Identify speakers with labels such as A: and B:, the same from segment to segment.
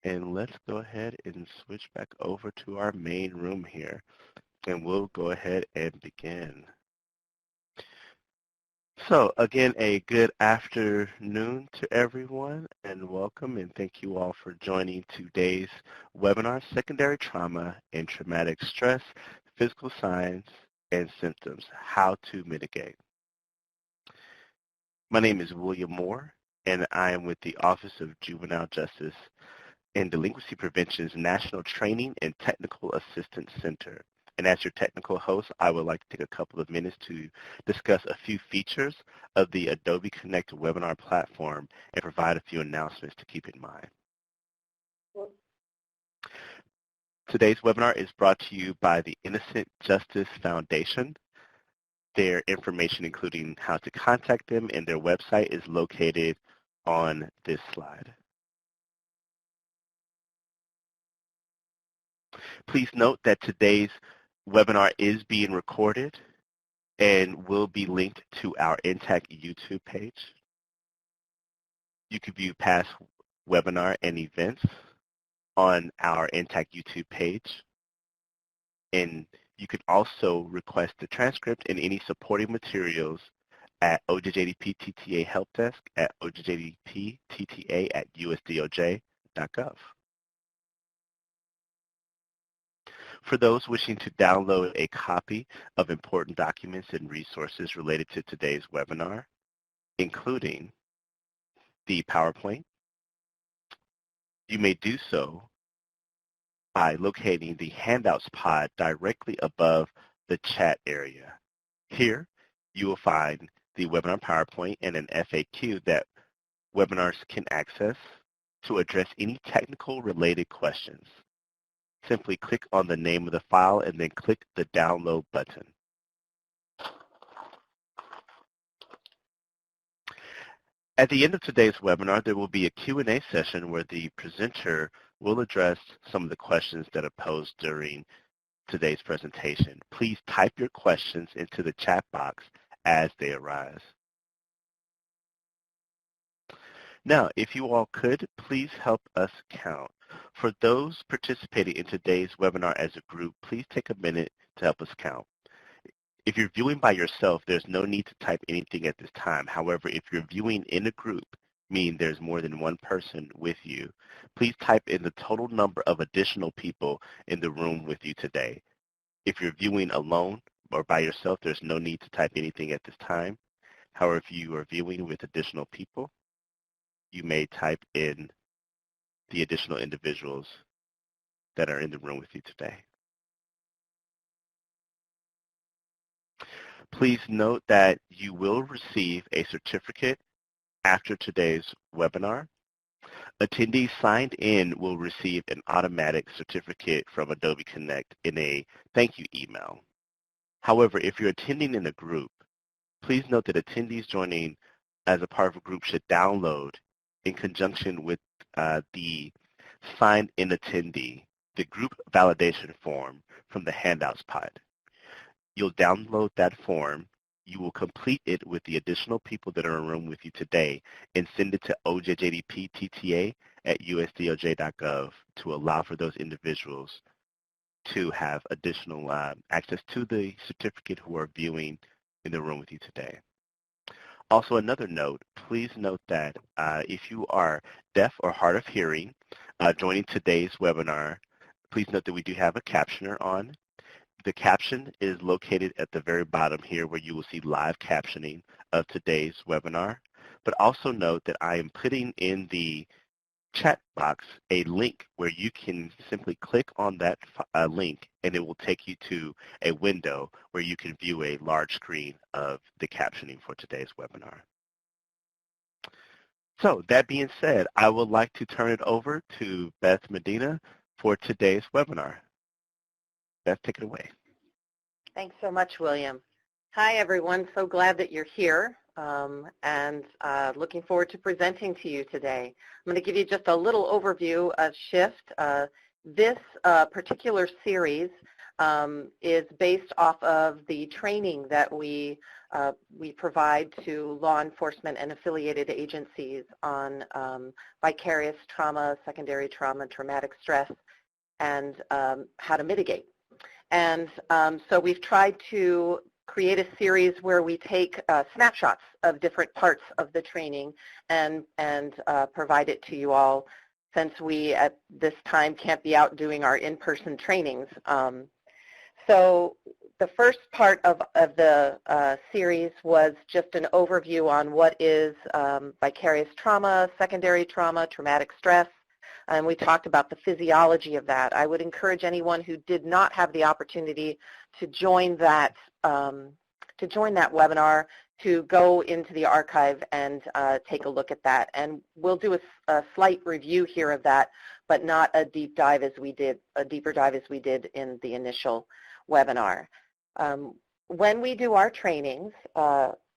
A: and let's go ahead and switch back over to our main room here, and we'll go ahead and begin. So again, a good afternoon to everyone, and welcome, and thank you all for joining today's webinar, Secondary Trauma and Traumatic Stress, Physical Signs and Symptoms, How to Mitigate. My name is William Moore, and I am with the Office of Juvenile Justice and Delinquency Prevention's National Training and Technical Assistance Center. And as your technical host, I would like to take a couple of minutes to discuss a few features of the Adobe Connect webinar platform and provide a few announcements to keep in mind. Today's webinar is brought to you by the Innocent Justice Foundation. Their information, including how to contact them and their website, is located on this slide. Please note that today's webinar is being recorded and will be linked to our Intact YouTube page. You can view past webinar and events on our Intact YouTube page. And you can also request the transcript and any supporting materials at OJJDP TTA Help Desk at OJJDP-TTA@USDOJ.gov. For those wishing to download a copy of important documents and resources related to today's webinar, including the PowerPoint, you may do so by locating the Handouts pod directly above the chat area. Here, you will find the webinar PowerPoint and an FAQ that webinars can access to address any technical related questions. Simply click on the name of the file and then click the download button. At the end of today's webinar, there will be a Q&A session where the presenter will address some of the questions that are posed during today's presentation. Please type your questions into the chat box as they arise. Now, if you all could, please help us count. For those participating in today's webinar as a group, please take a minute to help us count. If you're viewing by yourself, there's no need to type anything at this time. However, if you're viewing in a group, meaning there's more than one person with you, please type in the total number of additional people in the room with you today. If you're viewing alone or by yourself, there's no need to type anything at this time. However, if you are viewing with additional people, you may type in the additional individuals that are in the room with you today. Please note that you will receive a certificate after today's webinar. Attendees signed in will receive an automatic certificate from Adobe Connect in a thank you email. However, if you're attending in a group, please note that attendees joining as a part of a group should download, in conjunction with the signed in attendee, the group validation form from the Handouts pod. You'll download that form. You will complete it with the additional people that are in the room with you today and send it to OJJDP-TTA@USDOJ.gov to allow for those individuals to have additional access to the certificate who are viewing in the room with you today. Also, another note, please note that if you are deaf or hard of hearing joining today's webinar, please note that we do have a captioner on. The caption is located at the very bottom here where you will see live captioning of today's webinar. But also note that I am putting in the chat box a link where you can simply click on that link and it will take you to a window where you can view a large screen of the captioning for today's webinar. So that being said, I would like to turn it over to Beth Medina for today's webinar. Beth, take it away.
B: Thanks so much, William. Hi, everyone. So glad that you're here and looking forward to presenting to you today. I'm going to give you just a little overview of SHIFT. This particular series is based off of the training that we provide to law enforcement and affiliated agencies on vicarious trauma, secondary trauma, traumatic stress, and how to mitigate. And so we've tried to create a series where we take snapshots of different parts of the training and provide it to you all, since we at this time can't be out doing our in-person trainings. So the first part of the series was just an overview on what is vicarious trauma, secondary trauma, traumatic stress, and we talked about the physiology of that. I would encourage anyone who did not have the opportunity to join that webinar to go into the archive and take a look at that. And we'll do a slight review here of that, but not a deeper dive as we did in the initial webinar. When we do our trainings,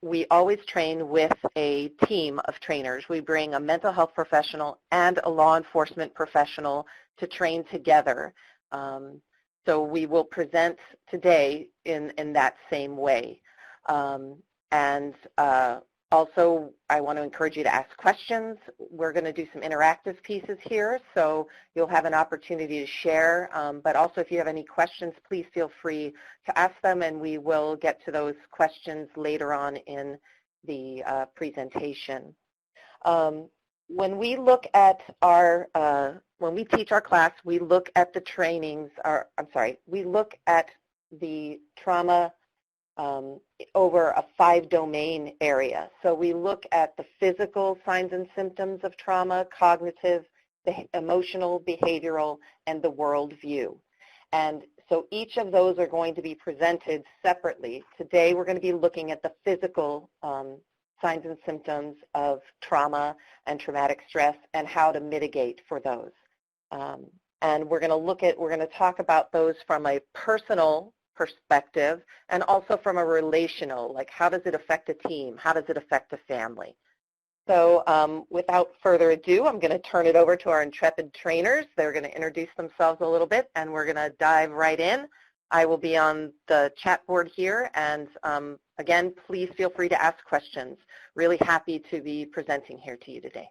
B: we always train with a team of trainers. We bring a mental health professional and a law enforcement professional to train together. So we will present today in that same way. Also, I want to encourage you to ask questions. We're going to do some interactive pieces here, so you'll have an opportunity to share. But also, if you have any questions, please feel free to ask them, and we will get to those questions later on in the presentation. When we look at when we teach our class, we look at the trainings, we look at the trauma over a 5-domain area. So we look at the physical signs and symptoms of trauma, cognitive, the emotional, behavioral, and the worldview. And so each of those are going to be presented separately. Today we're going to be looking at the physical signs and symptoms of trauma and traumatic stress and how to mitigate for those. And we're going to talk about those from a personal perspective and also from a relational, like how does it affect a team? How does it affect a family? So without further ado, I'm going to turn it over to our intrepid trainers. They're going to introduce themselves a little bit, and we're going to dive right in. I will be on the chat board here, and again, please feel free to ask questions. Really happy to be presenting here to you today.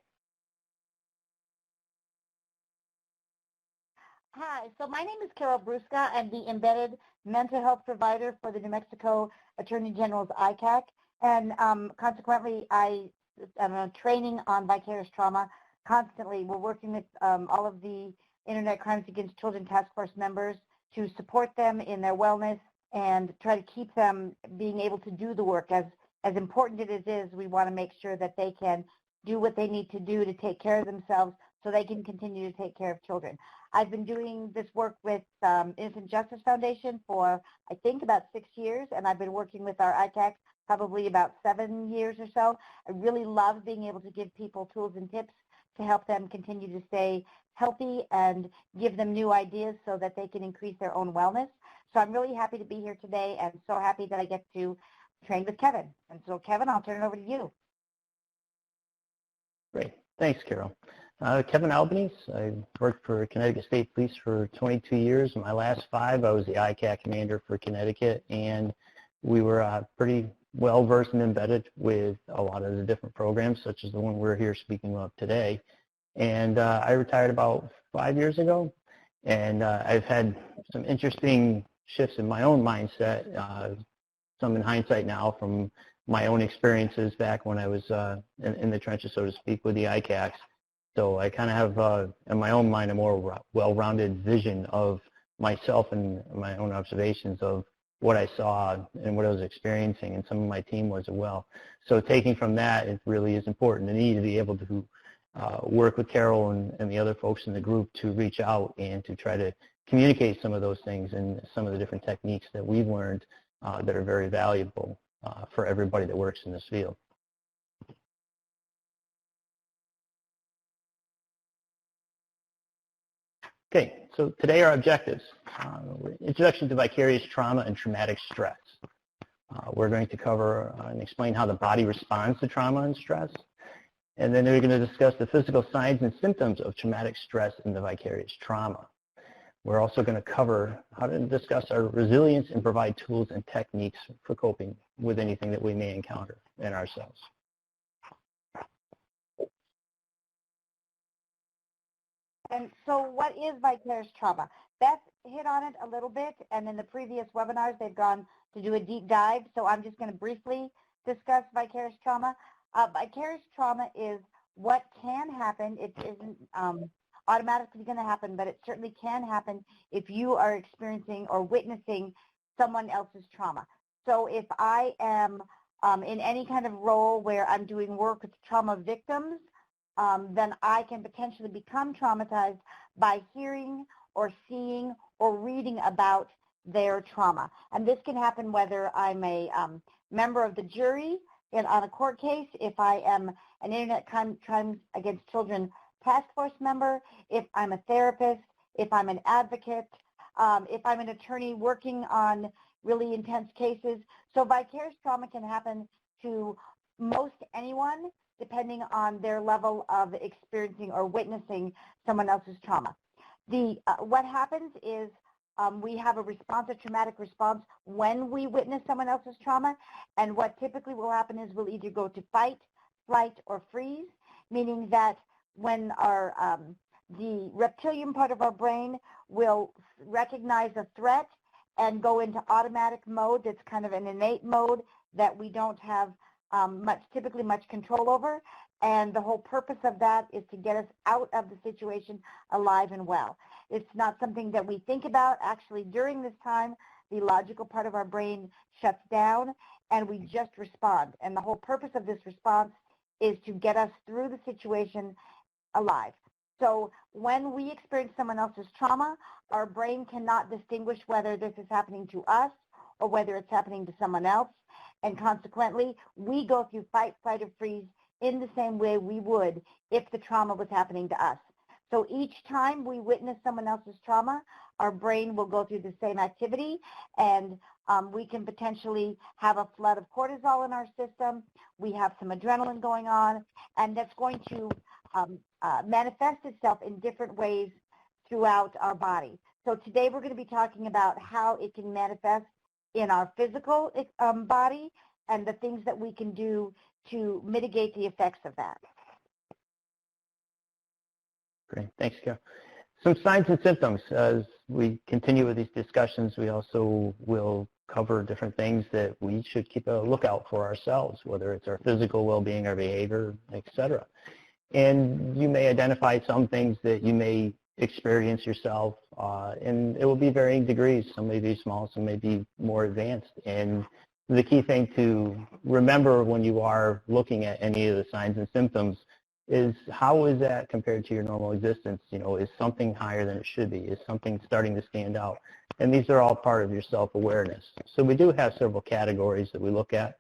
C: Hi, so my name is Carol Brusca. I'm the embedded mental health provider for the New Mexico Attorney General's ICAC, and consequently, I'm training on vicarious trauma constantly. We're working with all of the Internet Crimes Against Children Task Force members to support them in their wellness and try to keep them being able to do the work. As important as it is, we want to make sure that they can do what they need to do to take care of themselves so they can continue to take care of children. I've been doing this work with Innocent Justice Foundation for, I think, about 6 years, and I've been working with our ICAC probably about 7 years or so. I really love being able to give people tools and tips to help them continue to stay healthy and give them new ideas so that they can increase their own wellness. So I'm really happy to be here today and so happy that I get to train with Kevin. And so Kevin, I'll turn it over to you.
D: Great. Thanks, Carol. Kevin Albanese. I worked for Connecticut State Police for 22 years. In my last 5, I was the ICAC commander for Connecticut, and we were pretty well versed and embedded with a lot of the different programs, such as the one we're here speaking of today. And I retired about 5 years ago, and I've had some interesting shifts in my own mindset, some in hindsight now from my own experiences back when I was in the trenches, so to speak, with the ICACs. So I kind of have, in my own mind, a more well-rounded vision of myself and my own observations of what I saw and what I was experiencing, and some of my team was as well. So taking from that, it really is important to me to be able to work with Carol and the other folks in the group to reach out and to try to communicate some of those things and some of the different techniques that we've learned that are very valuable for everybody that works in this field. Okay, so today our objectives. Introduction to vicarious trauma and traumatic stress. We're going to cover and explain how the body responds to trauma and stress. And then we're going to discuss the physical signs and symptoms of traumatic stress and the vicarious trauma. We're also going to cover how to discuss our resilience and provide tools and techniques for coping with anything that we may encounter in ourselves.
C: And so what is vicarious trauma? Beth hit on it a little bit, and in the previous webinars, they've gone to do a deep dive, so I'm just going to briefly discuss vicarious trauma. Vicarious trauma is what can happen. It isn't automatically going to happen, but it certainly can happen if you are experiencing or witnessing someone else's trauma. So if I am in any kind of role where I'm doing work with trauma victims, then I can potentially become traumatized by hearing or seeing or reading about their trauma. And this can happen whether I'm a member of the jury on a court case, if I am an Internet Crimes Against Children task force member, if I'm a therapist, if I'm an advocate, if I'm an attorney working on really intense cases. So vicarious trauma can happen to most anyone, depending on their level of experiencing or witnessing someone else's trauma. What happens is we have a response, a traumatic response, when we witness someone else's trauma, and what typically will happen is we'll either go to fight, flight, or freeze, meaning that when the reptilian part of our brain will recognize a threat and go into automatic mode. That's kind of an innate mode that we don't have typically much control over, and the whole purpose of that is to get us out of the situation alive and well. It's not something that we think about. Actually, during this time, the logical part of our brain shuts down and we just respond, and the whole purpose of this response is to get us through the situation alive. So when we experience someone else's trauma, our brain cannot distinguish whether this is happening to us or whether it's happening to someone else. And consequently, we go through fight, flight, or freeze in the same way we would if the trauma was happening to us. So each time we witness someone else's trauma, our brain will go through the same activity, and we can potentially have a flood of cortisol in our system. We have some adrenaline going on, and that's going to manifest itself in different ways throughout our body. So today we're going to be talking about how it can manifest in our physical body and the things that we can do to mitigate the effects of that.
D: Great. Thanks, Carol. Some signs and symptoms. As we continue with these discussions, we also will cover different things that we should keep a lookout for ourselves, whether it's our physical well-being, our behavior, etc. And you may identify some things that you may experience yourself, and it will be varying degrees. Some may be small, some may be more advanced. And the key thing to remember when you are looking at any of the signs and symptoms is how is that compared to your normal existence? You know, is something higher than it should be? Is something starting to stand out? And these are all part of your self-awareness. So we do have several categories that we look at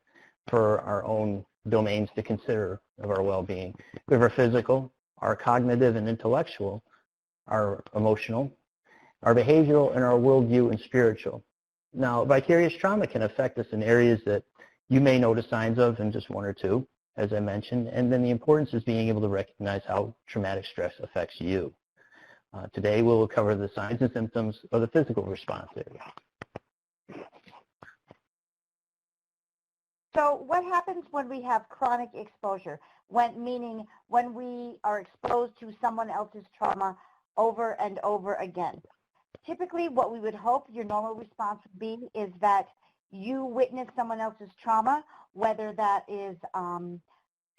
D: for our own domains to consider of our well-being. We have our physical, our cognitive and intellectual, our emotional, our behavioral, and our worldview and spiritual. Now, vicarious trauma can affect us in areas that you may notice signs of in just one or two, as I mentioned, and then the importance is being able to recognize how traumatic stress affects you. Today, we'll cover the signs and symptoms of the physical response area.
C: So what happens when we have chronic exposure? Meaning when we are exposed to someone else's trauma over and over again. Typically, what we would hope your normal response would be is that you witness someone else's trauma, whether that is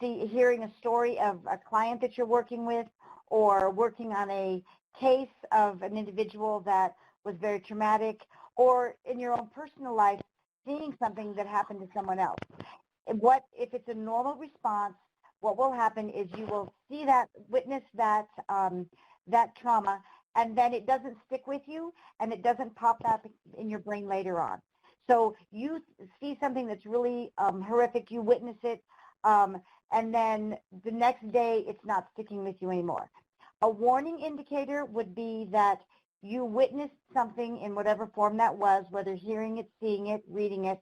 C: hearing a story of a client that you're working with or working on a case of an individual that was very traumatic, or in your own personal life, seeing something that happened to someone else. If it's a normal response, what will happen is you will see that, witness that, that trauma, and then it doesn't stick with you, and it doesn't pop up in your brain later on. So you see something that's really horrific, you witness it, and then the next day it's not sticking with you anymore. A warning indicator would be that you witnessed something in whatever form that was, whether hearing it, seeing it, reading it,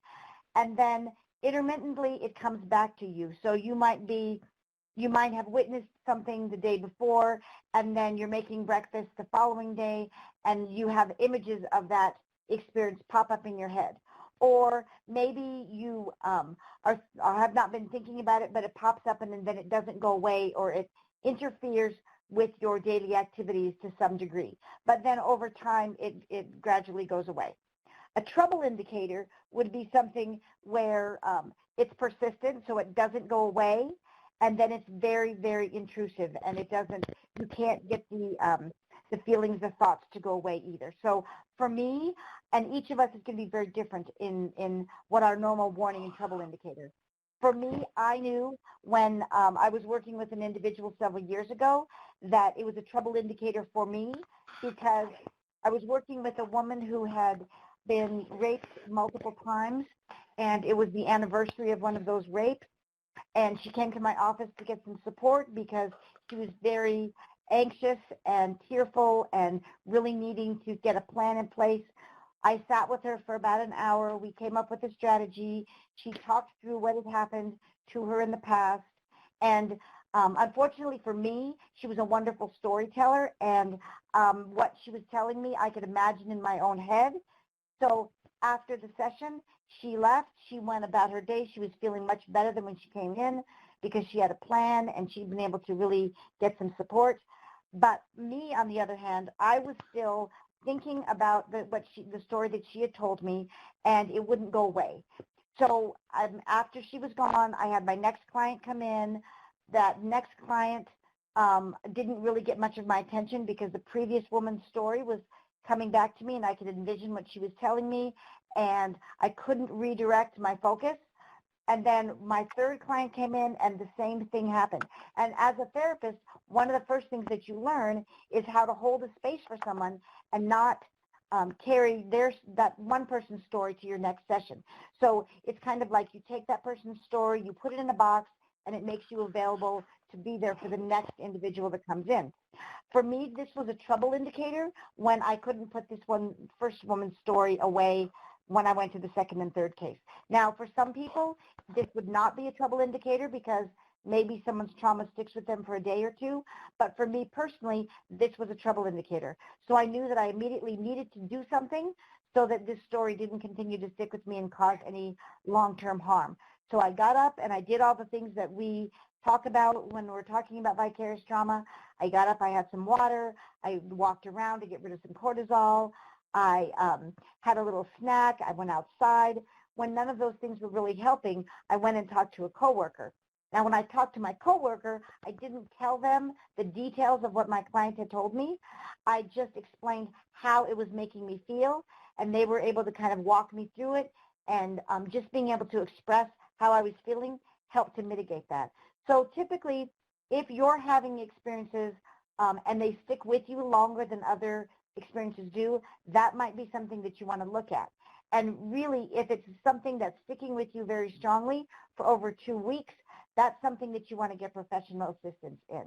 C: and then intermittently it comes back to you. So you might be you might have witnessed something the day before, and then you're making breakfast the following day, and you have images of that experience pop up in your head. Or maybe you have not been thinking about it, but it pops up and then it doesn't go away, or it interferes with your daily activities to some degree. But then over time, it gradually goes away. A trouble indicator would be something where it's persistent, so it doesn't go away, and then it's very, very intrusive, and you can't get the feelings, the thoughts to go away either. So for me, and each of us is going to be very different in what our normal warning and trouble indicators. For me, I knew when I was working with an individual several years ago that it was a trouble indicator for me, because I was working with a woman who had been raped multiple times, and it was the anniversary of one of those rapes, and she came to my office to get some support because she was very anxious and tearful and really needing to get a plan in place. I sat with her for about an hour. We came up with a strategy. She talked through what had happened to her in the past, and unfortunately for me, she was a wonderful storyteller, and what she was telling me I could imagine in my own head. So after the session, she left. She went about her day. She was feeling much better than when she came in because she had a plan and she'd been able to really get some support. But me, on the other hand, I was still thinking about the story that she had told me, and it wouldn't go away. So after she was gone, I had my next client come in. That next client didn't really get much of my attention because the previous woman's story was coming back to me, and I could envision what she was telling me, and I couldn't redirect my focus. And then my third client came in, and the same thing happened. And as a therapist, one of the first things that you learn is how to hold a space for someone and not carry that one person's story to your next session. So it's kind of like you take that person's story, you put it in a box, and it makes you available to be there for the next individual that comes in. For me, this was a trouble indicator when I couldn't put this first woman's story away when I went to the second and third case. Now, for some people, this would not be a trouble indicator because maybe someone's trauma sticks with them for a day or two. But for me personally, this was a trouble indicator. So I knew that I immediately needed to do something so that this story didn't continue to stick with me and cause any long-term harm. So I got up and I did all the things that we talk about when we're talking about vicarious trauma. I got up, I had some water, I walked around to get rid of some cortisol, I had a little snack, I went outside. When none of those things were really helping, I went and talked to a coworker. Now, when I talked to my coworker, I didn't tell them the details of what my client had told me. I just explained how it was making me feel, and they were able to kind of walk me through it, and just being able to express how I was feeling helped to mitigate that. So typically, if you're having experiences and they stick with you longer than other experiences do, that might be something that you want to look at. And really, if it's something that's sticking with you very strongly for over 2 weeks, that's something that you want to get professional assistance in.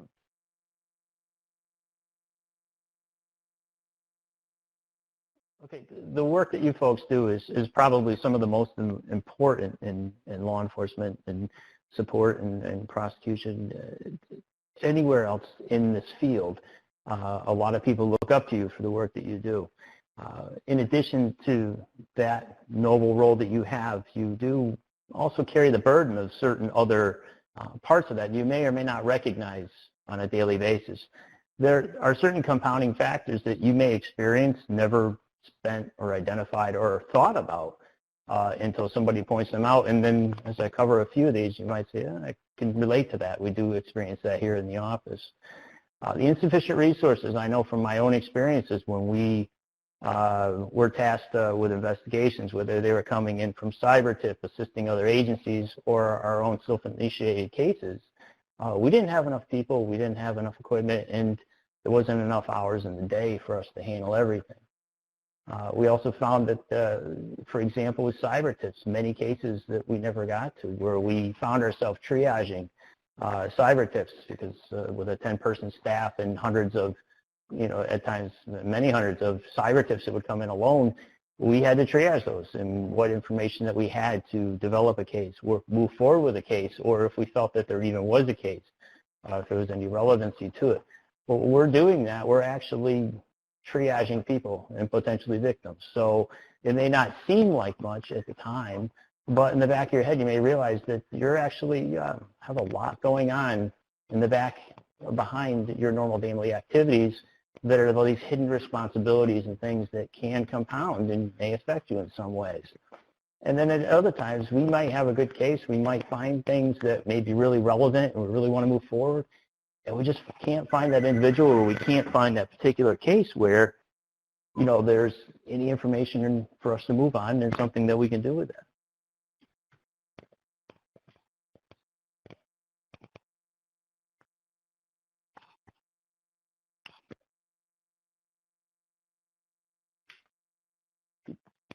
D: Okay, the work that you folks do is probably some of the most important in law enforcement and support and prosecution. Anywhere else in this field, a lot of people look up to you for the work that you do. In addition to that noble role that you have, you do also carry the burden of certain other parts of that you may or may not recognize on a daily basis. There are certain compounding factors that you may experience, never spent or identified or thought about until somebody points them out. And then as I cover a few of these, you might say, I can relate to that. We do experience that here in the office. The insufficient resources, I know from my own experiences when we were tasked with investigations, whether they were coming in from CyberTip, assisting other agencies, or our own self-initiated cases. We didn't have enough people, we didn't have enough equipment, and there wasn't enough hours in the day for us to handle everything. We also found that, for example, with CyberTips, many cases that we never got to, where we found ourselves triaging CyberTips because with a 10-person staff and hundreds of, at times many hundreds of CyberTips that would come in alone, we had to triage those and what information that we had to develop a case, or move forward with a case, or if we felt that there even was a case. if there was any relevancy to it. But when we're doing that, we're actually triaging people and potentially victims. So it may not seem like much at the time, but in the back of your head, you may realize that you're actually have a lot going on in the back behind your normal daily activities that are these hidden responsibilities and things that can compound and may affect you in some ways. And then at other times, we might have a good case. We might find things that may be really relevant and we really want to move forward. And we just can't find that individual, or we can't find that particular case where, you know, there's any information for us to move on and something that we can do with it.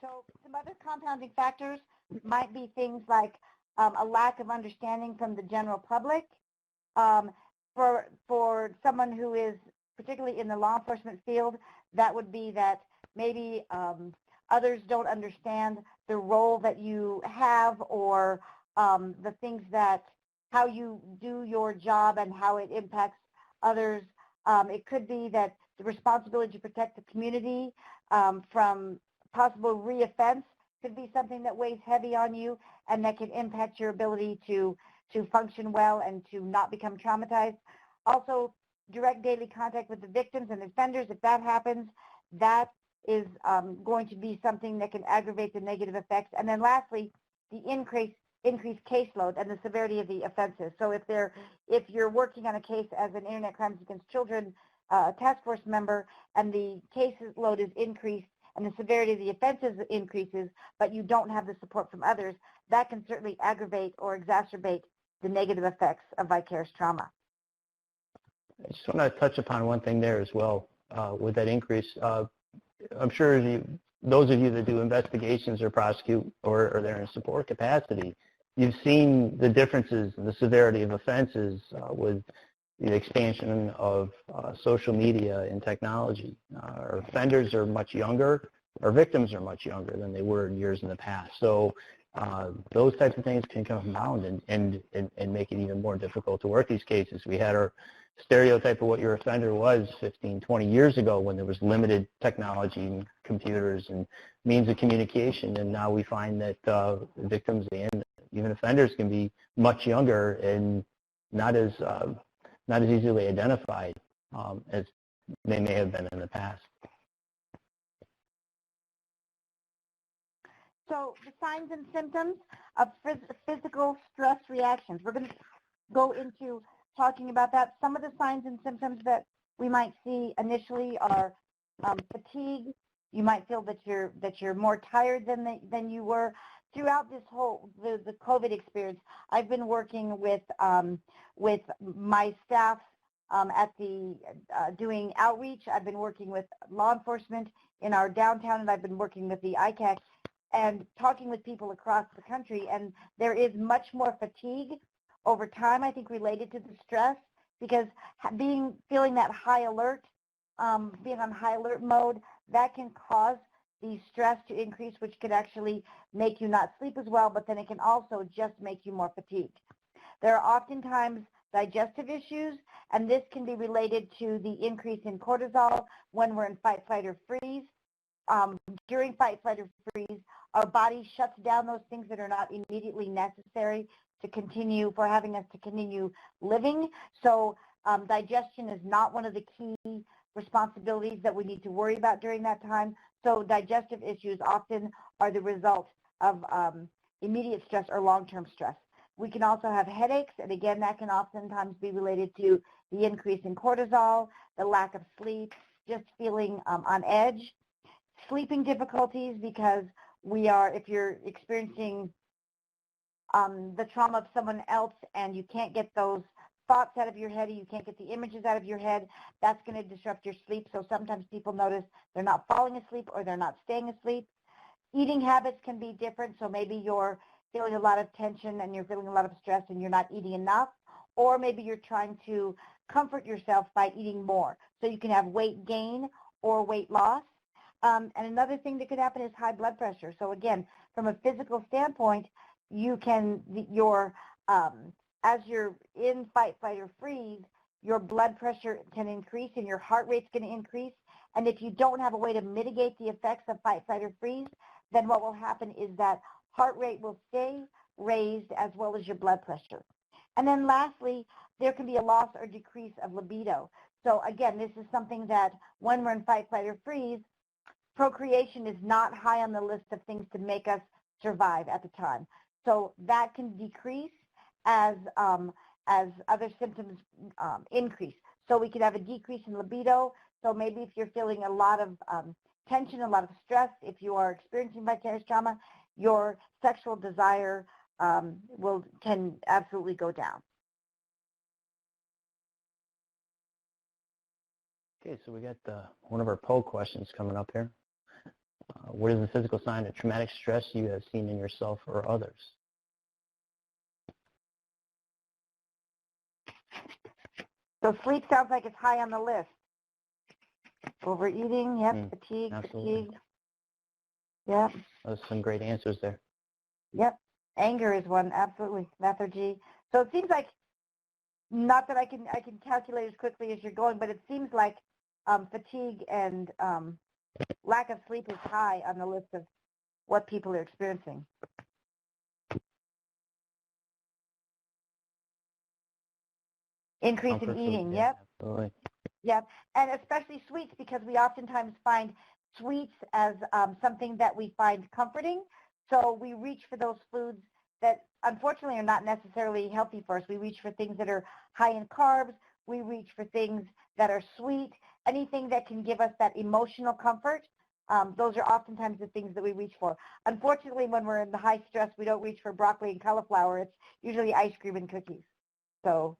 C: So some other compounding factors might be things like a lack of understanding from the general public. For someone who is particularly in the law enforcement field, that would be that maybe others don't understand the role that you have, or the things that, how you do your job and how it impacts others. It could be that the responsibility to protect the community from possible reoffense could be something that weighs heavy on you and that can impact your ability to function well and to not become traumatized. Also, direct daily contact with the victims and offenders, if that happens, that is going to be something that can aggravate the negative effects. And then lastly, the increased caseload and the severity of the offenses. So if you're working on a case as an Internet Crimes Against Children task force member and the caseload is increased and the severity of the offenses increases, but you don't have the support from others, that can certainly aggravate or exacerbate the negative effects of vicarious trauma.
D: I just want to touch upon one thing there as well with that increase. I'm sure those of you that do investigations or prosecute or they're in support capacity, you've seen the differences in the severity of offenses with the expansion of social media and technology. Our offenders are much younger, our victims are much younger than they were in years in the past. So those types of things can compound and make it even more difficult to work these cases. We had our stereotype of what your offender was 15, 20 years ago when there was limited technology and computers and means of communication, and now we find that victims and even offenders can be much younger and not as easily identified as they may have been in the past.
C: So the signs and symptoms of physical stress reactions. We're going to go into talking about that. Some of the signs and symptoms that we might see initially are fatigue. You might feel that you're more tired than you were. Throughout this whole the COVID experience, I've been working with my staff at the doing outreach. I've been working with law enforcement in our downtown, and I've been working with the ICAC and talking with people across the country. And there is much more fatigue over time, I think, related to the stress, because feeling that high alert, being on high alert mode, that can cause the stress to increase, which could actually make you not sleep as well, but then it can also just make you more fatigued. There are oftentimes digestive issues, and this can be related to the increase in cortisol when we're in fight, flight, or freeze. During fight, flight, or freeze, our body shuts down those things that are not immediately necessary for having us to continue living. So digestion is not one of the key responsibilities that we need to worry about during that time. So digestive issues often are the result of immediate stress or long-term stress. We can also have headaches, and again, that can oftentimes be related to the increase in cortisol, the lack of sleep, just feeling on edge. Sleeping difficulties, because if you're experiencing the trauma of someone else and you can't get those thoughts out of your head, you can't get the images out of your head, that's going to disrupt your sleep. So sometimes people notice they're not falling asleep or they're not staying asleep. Eating habits can be different, so maybe you're feeling a lot of tension and you're feeling a lot of stress and you're not eating enough, or maybe you're trying to comfort yourself by eating more. So you can have weight gain or weight loss. And another thing that could happen is high blood pressure. So again, from a physical standpoint, your as you're in fight, flight, or freeze, your blood pressure can increase and your heart rate's going to increase. And if you don't have a way to mitigate the effects of fight, flight, or freeze, then what will happen is that heart rate will stay raised as well as your blood pressure. And then lastly, there can be a loss or decrease of libido. So again, this is something that when we're in fight, flight, or freeze, procreation is not high on the list of things to make us survive at the time. So that can decrease as other symptoms increase. So we could have a decrease in libido. So maybe if you're feeling a lot of tension, a lot of stress, if you are experiencing vicarious trauma, your sexual desire can absolutely go down.
D: Okay, so we got one of our poll questions coming up here. What is the physical sign of traumatic stress you have seen in yourself or others?
C: So sleep sounds like it's high on the list. Overeating, yep, fatigue,
D: absolutely.
C: fatigue. Yep.
D: Those are some great answers there.
C: Yep. Anger is one, absolutely. Lethargy. So it seems like, not that I can calculate as quickly as you're going, but it seems like fatigue and lack of sleep is high on the list of what people are experiencing. Increase in eating,
D: yeah,
C: yep.
D: Absolutely.
C: Yep, and especially sweets, because we oftentimes find sweets as something that we find comforting. So we reach for those foods that unfortunately are not necessarily healthy for us. We reach for things that are high in carbs. We reach for things that are sweet. Anything that can give us that emotional comfort, those are oftentimes the things that we reach for. Unfortunately, when we're in the high stress, we don't reach for broccoli and cauliflower. It's usually ice cream and cookies. So.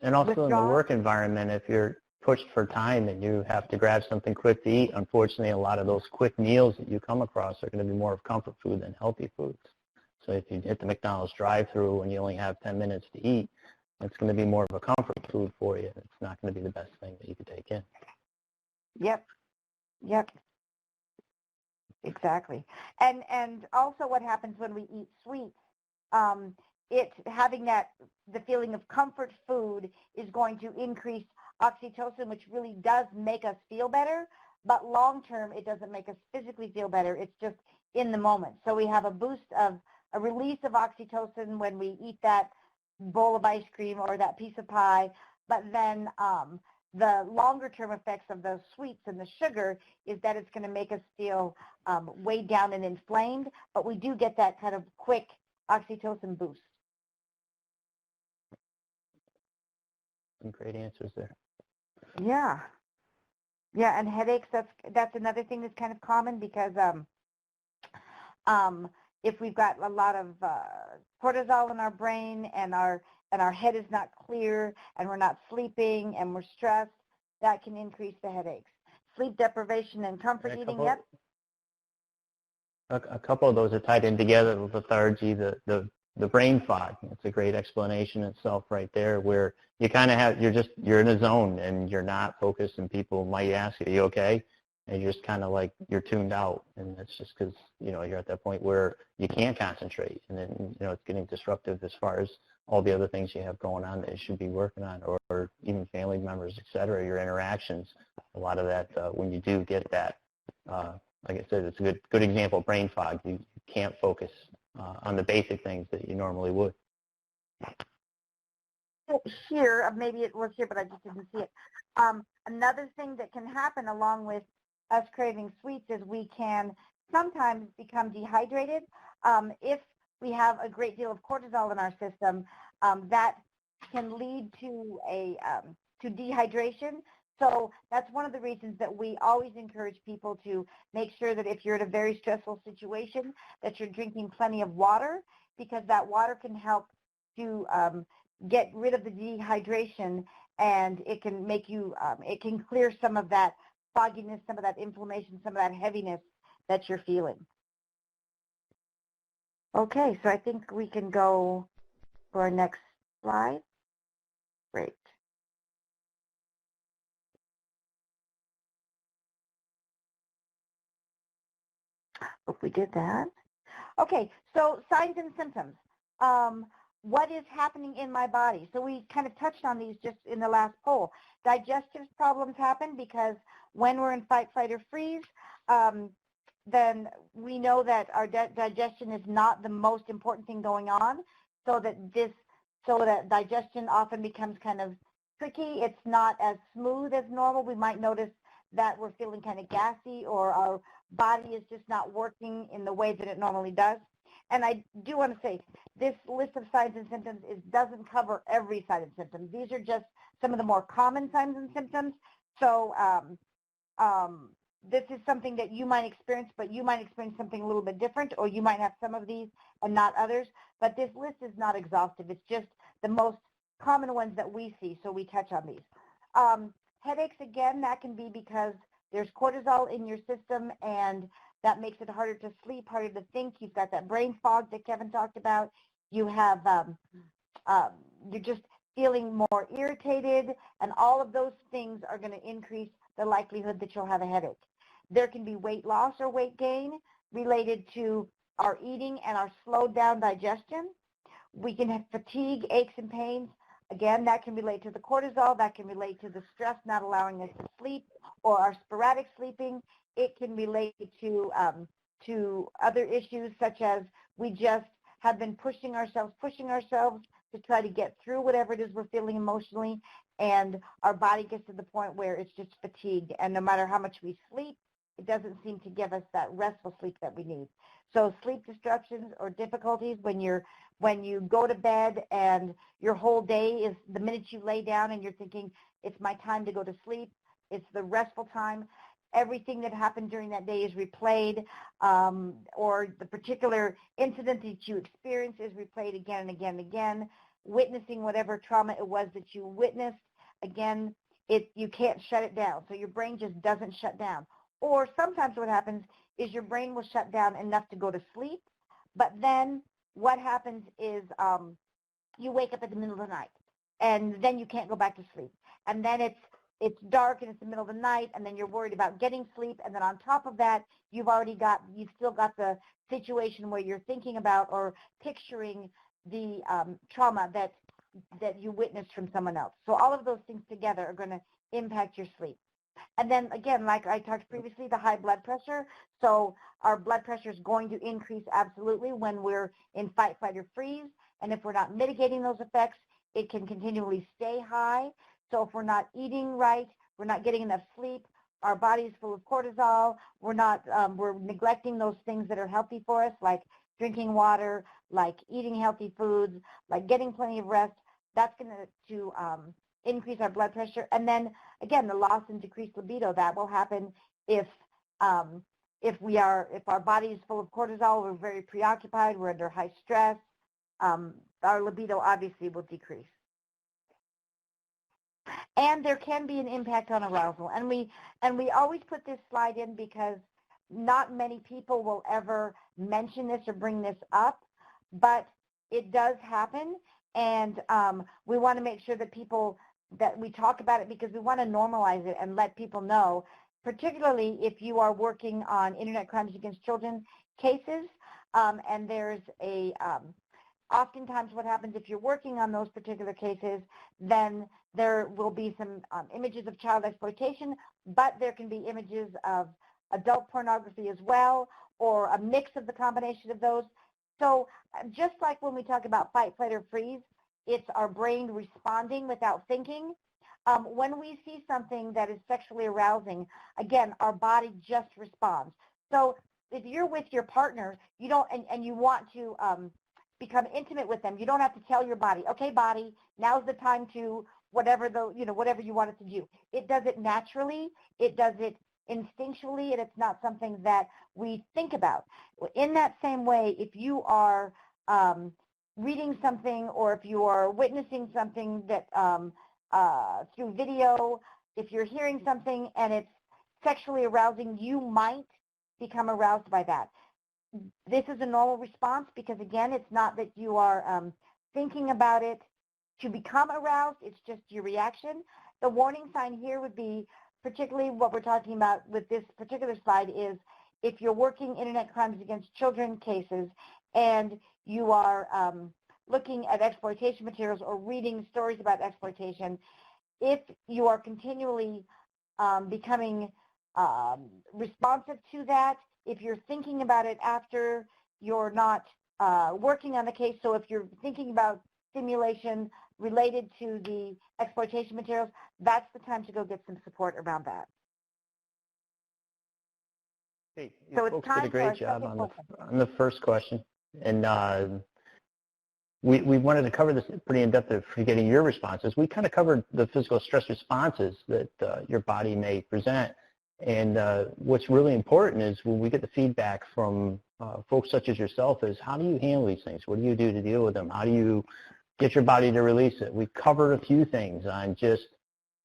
D: And also in the work environment, if you're pushed for time and you have to grab something quick to eat, unfortunately, a lot of those quick meals that you come across are going to be more of comfort food than healthy foods. So if you hit the McDonald's drive-through and you only have 10 minutes to eat, it's going to be more of a comfort food for you. It's not going to be the best thing that you could take in.
C: Yep. Yep. Exactly. And also what happens when we eat sweets, having the feeling of comfort food is going to increase oxytocin, which really does make us feel better, but long term it doesn't make us physically feel better. It's just in the moment. So we have a release of oxytocin when we eat that bowl of ice cream or that piece of pie, but then the longer term effects of those sweets and the sugar is that it's going to make us feel weighed down and inflamed, but we do get that kind of quick oxytocin boost.
D: Some great answers there.
C: Yeah. Yeah, and headaches, that's another thing that's kind of common, because if we've got a lot of cortisol in our brain and our head is not clear and we're not sleeping and we're stressed, that can increase the headaches. Sleep deprivation and comfort eating, yep.
D: A couple of those are tied in together with lethargy, the brain fog. It's a great explanation itself right there, where you kind of you're in a zone and you're not focused, and people might ask you, are you okay? And you're just kind of like, you're tuned out, and it's just because, you're at that point where you can't concentrate, and then, it's getting disruptive as far as all the other things you have going on that you should be working on, or even family members, et cetera, your interactions. A lot of that, when you do get that, like I said, it's a good example, brain fog. You can't focus on the basic things that you normally would.
C: Here, maybe it was here, but I just didn't see it. Another thing that can happen along with us craving sweets is we can sometimes become dehydrated. If we have a great deal of cortisol in our system, that can lead to to dehydration. So that's one of the reasons that we always encourage people to make sure that if you're in a very stressful situation, that you're drinking plenty of water, because that water can help to get rid of the dehydration, and it can make you, it can clear some of that fogginess, some of that inflammation, some of that heaviness that you're feeling. Okay, so I think we can go for our next slide. Great. Hope we did that. Okay, so signs and symptoms. what is happening in my body? So we kind of touched on these just in the last poll. Digestive problems happen because when we're in fight, flight, or freeze, then we know that our digestion is not the most important thing going on, so that digestion often becomes kind of tricky. It's not as smooth as normal. We might notice that we're feeling kind of gassy, or our body is just not working in the way that it normally does. And I do want to say, this list of signs and symptoms doesn't cover every sign and symptom. These are just some of the more common signs and symptoms. So this is something that you might experience, but you might experience something a little bit different, or you might have some of these and not others. But this list is not exhaustive. It's just the most common ones that we see, so we touch on these. Headaches, again, that can be because there's cortisol in your system, and that makes it harder to sleep, harder to think. You've got that brain fog that Kevin talked about. You have, you're just feeling more irritated, and all of those things are going to increase the likelihood that you'll have a headache. There can be weight loss or weight gain related to our eating and our slowed down digestion. We can have fatigue, aches, and pains. Again, that can relate to the cortisol. That can relate to the stress not allowing us to sleep, or our sporadic sleeping. It can relate to other issues, such as we just have been pushing ourselves to try to get through whatever it is we're feeling emotionally, and our body gets to the point where it's just fatigued, and no matter how much we sleep, it doesn't seem to give us that restful sleep that we need. So sleep disruptions or difficulties when you go to bed and your whole day is the minute you lay down and you're thinking, it's my time to go to sleep, it's the restful time, everything that happened during that day is replayed, or the particular incident that you experience is replayed again and again and again, witnessing whatever trauma it was that you witnessed, again, you can't shut it down, so your brain just doesn't shut down. Or sometimes what happens is your brain will shut down enough to go to sleep, but then what happens is you wake up in the middle of the night, and then you can't go back to sleep, and then it's dark and it's the middle of the night, and then you're worried about getting sleep, and then on top of that, you've still got the situation where you're thinking about or picturing the trauma that you witnessed from someone else. So all of those things together are going to impact your sleep. And then again, like I talked previously, the high blood pressure. So our blood pressure is going to increase absolutely when we're in fight, flight, or freeze. And if we're not mitigating those effects, it can continually stay high. So if we're not eating right, we're not getting enough sleep, our body is full of cortisol, we're neglecting those things that are healthy for us, like drinking water, like eating healthy foods, like getting plenty of rest, that's going to increase our blood pressure. And then again, the loss and decreased libido, that will happen if our body is full of cortisol, we're very preoccupied, we're under high stress, our libido obviously will decrease. And there can be an impact on arousal. And we always put this slide in because not many people will ever mention this or bring this up, but it does happen. And we want to make sure that we talk about it, because we want to normalize it and let people know, particularly if you are working on internet crimes against children cases, and there's oftentimes what happens if you're working on those particular cases, then there will be some images of child exploitation, but there can be images of adult pornography as well, or a mix of the combination of those. So just like when we talk about fight, flight, or freeze, it's our brain responding without thinking. When we see something that is sexually arousing, again, our body just responds. So if you're with your partner, and you want to become intimate with them, you don't have to tell your body, okay, body, now's the time to whatever you want it to do. It does it naturally, it does it instinctually, and it's not something that we think about. In that same way, if you are reading something, or if you are witnessing something that through video, if you're hearing something and it's sexually arousing, you might become aroused by that. This is a normal response because, again, it's not that you are thinking about it to become aroused, it's just your reaction. The warning sign here would be, particularly what we're talking about with this particular slide, is if you're working internet crimes against children cases and you are looking at exploitation materials or reading stories about exploitation, if you are continually becoming responsive to that, if you're thinking about it after you're not working on the case, so if you're thinking about stimulation related to the exploitation materials, that's the time to go get some support around that.
D: Hey,
C: So it's
D: folks
C: time
D: did a great
C: for our
D: job
C: second
D: on the first question, and we wanted to cover this pretty in depth for getting your responses. We kind of covered the physical stress responses that your body may present, and what's really important is when we get the feedback from folks such as yourself is how do you handle these things? What do you do to deal with them? How do you get your body to release it? We covered a few things on just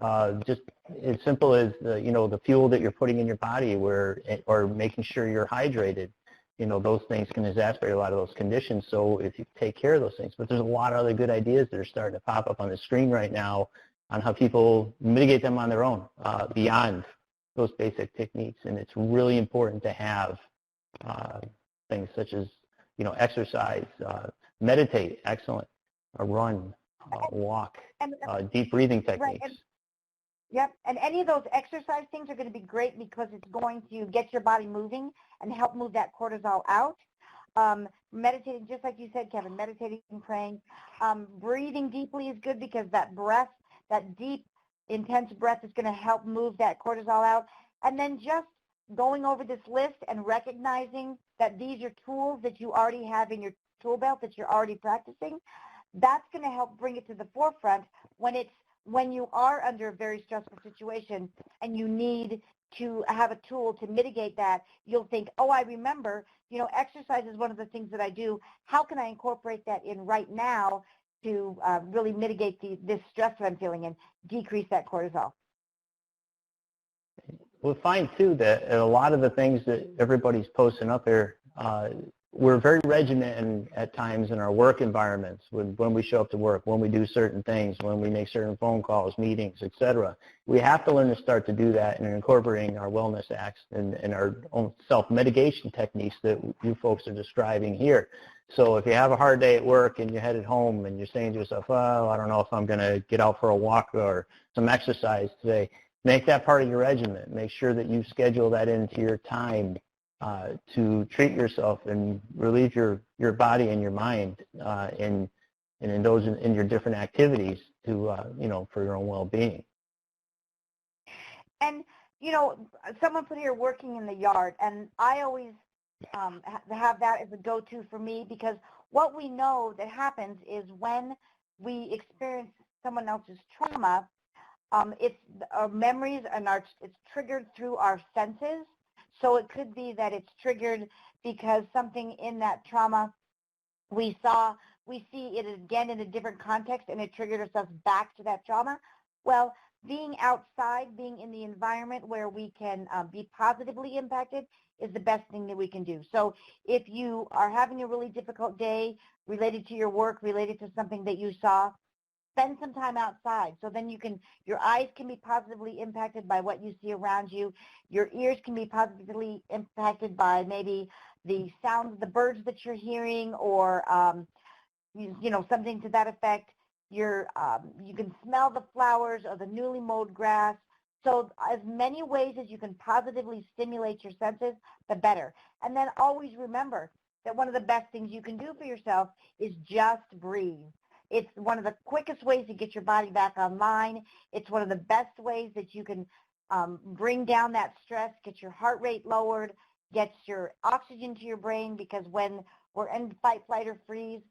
D: as simple as the fuel that you're putting in your body, or making sure you're hydrated. Those things can exacerbate a lot of those conditions. So if you take care of those things, but there's a lot of other good ideas that are starting to pop up on the screen right now on how people mitigate them on their own beyond those basic techniques. And it's really important to have things such as exercise, meditate, excellent, run, walk, deep breathing techniques.
C: Right. Yep, and any of those exercise things are going to be great because it's going to get your body moving and help move that cortisol out. Meditating, just like you said, Kevin, meditating and praying. Breathing deeply is good because that breath, that deep, intense breath is going to help move that cortisol out. And then just going over this list and recognizing that these are tools that you already have in your tool belt that you're already practicing, that's going to help bring it to the forefront when you are under a very stressful situation and you need to have a tool to mitigate that. You'll think, oh, I remember, exercise is one of the things that I do. How can I incorporate that in right now to really mitigate this stress that I'm feeling and decrease that cortisol?
D: We'll find, too, that a lot of the things that everybody's posting up here, we're very regimented at times in our work environments when we show up to work, when we do certain things, when we make certain phone calls, meetings, etc. We have to learn to start to do that and incorporating our wellness acts and our own self-mitigation techniques that you folks are describing here. So if you have a hard day at work and you're headed home and you're saying to yourself, well, I don't know if I'm going to get out for a walk or some exercise today, make that part of your regimen. Make sure that you schedule that into your time to treat yourself and relieve your body and your mind in your different activities to for your own well-being.
C: And someone put here working in the yard, and I always have that as a go-to for me, because what we know that happens is when we experience someone else's trauma, it's our memories and it's triggered through our senses. So it could be that it's triggered because something in that trauma we see it again in a different context, and it triggered ourselves back to that trauma. Well, being outside, being in the environment where we can be positively impacted is the best thing that we can do. So if you are having a really difficult day related to your work, related to something that you saw, spend some time outside. So then your eyes can be positively impacted by what you see around you. Your ears can be positively impacted by maybe the sound of the birds that you're hearing, or something to that effect. You can smell the flowers or the newly mowed grass. So as many ways as you can positively stimulate your senses, the better. And then always remember that one of the best things you can do for yourself is just breathe. It's one of the quickest ways to get your body back online. It's one of the best ways that you can bring down that stress, get your heart rate lowered, get your oxygen to your brain, because when we're in fight, flight, or freeze,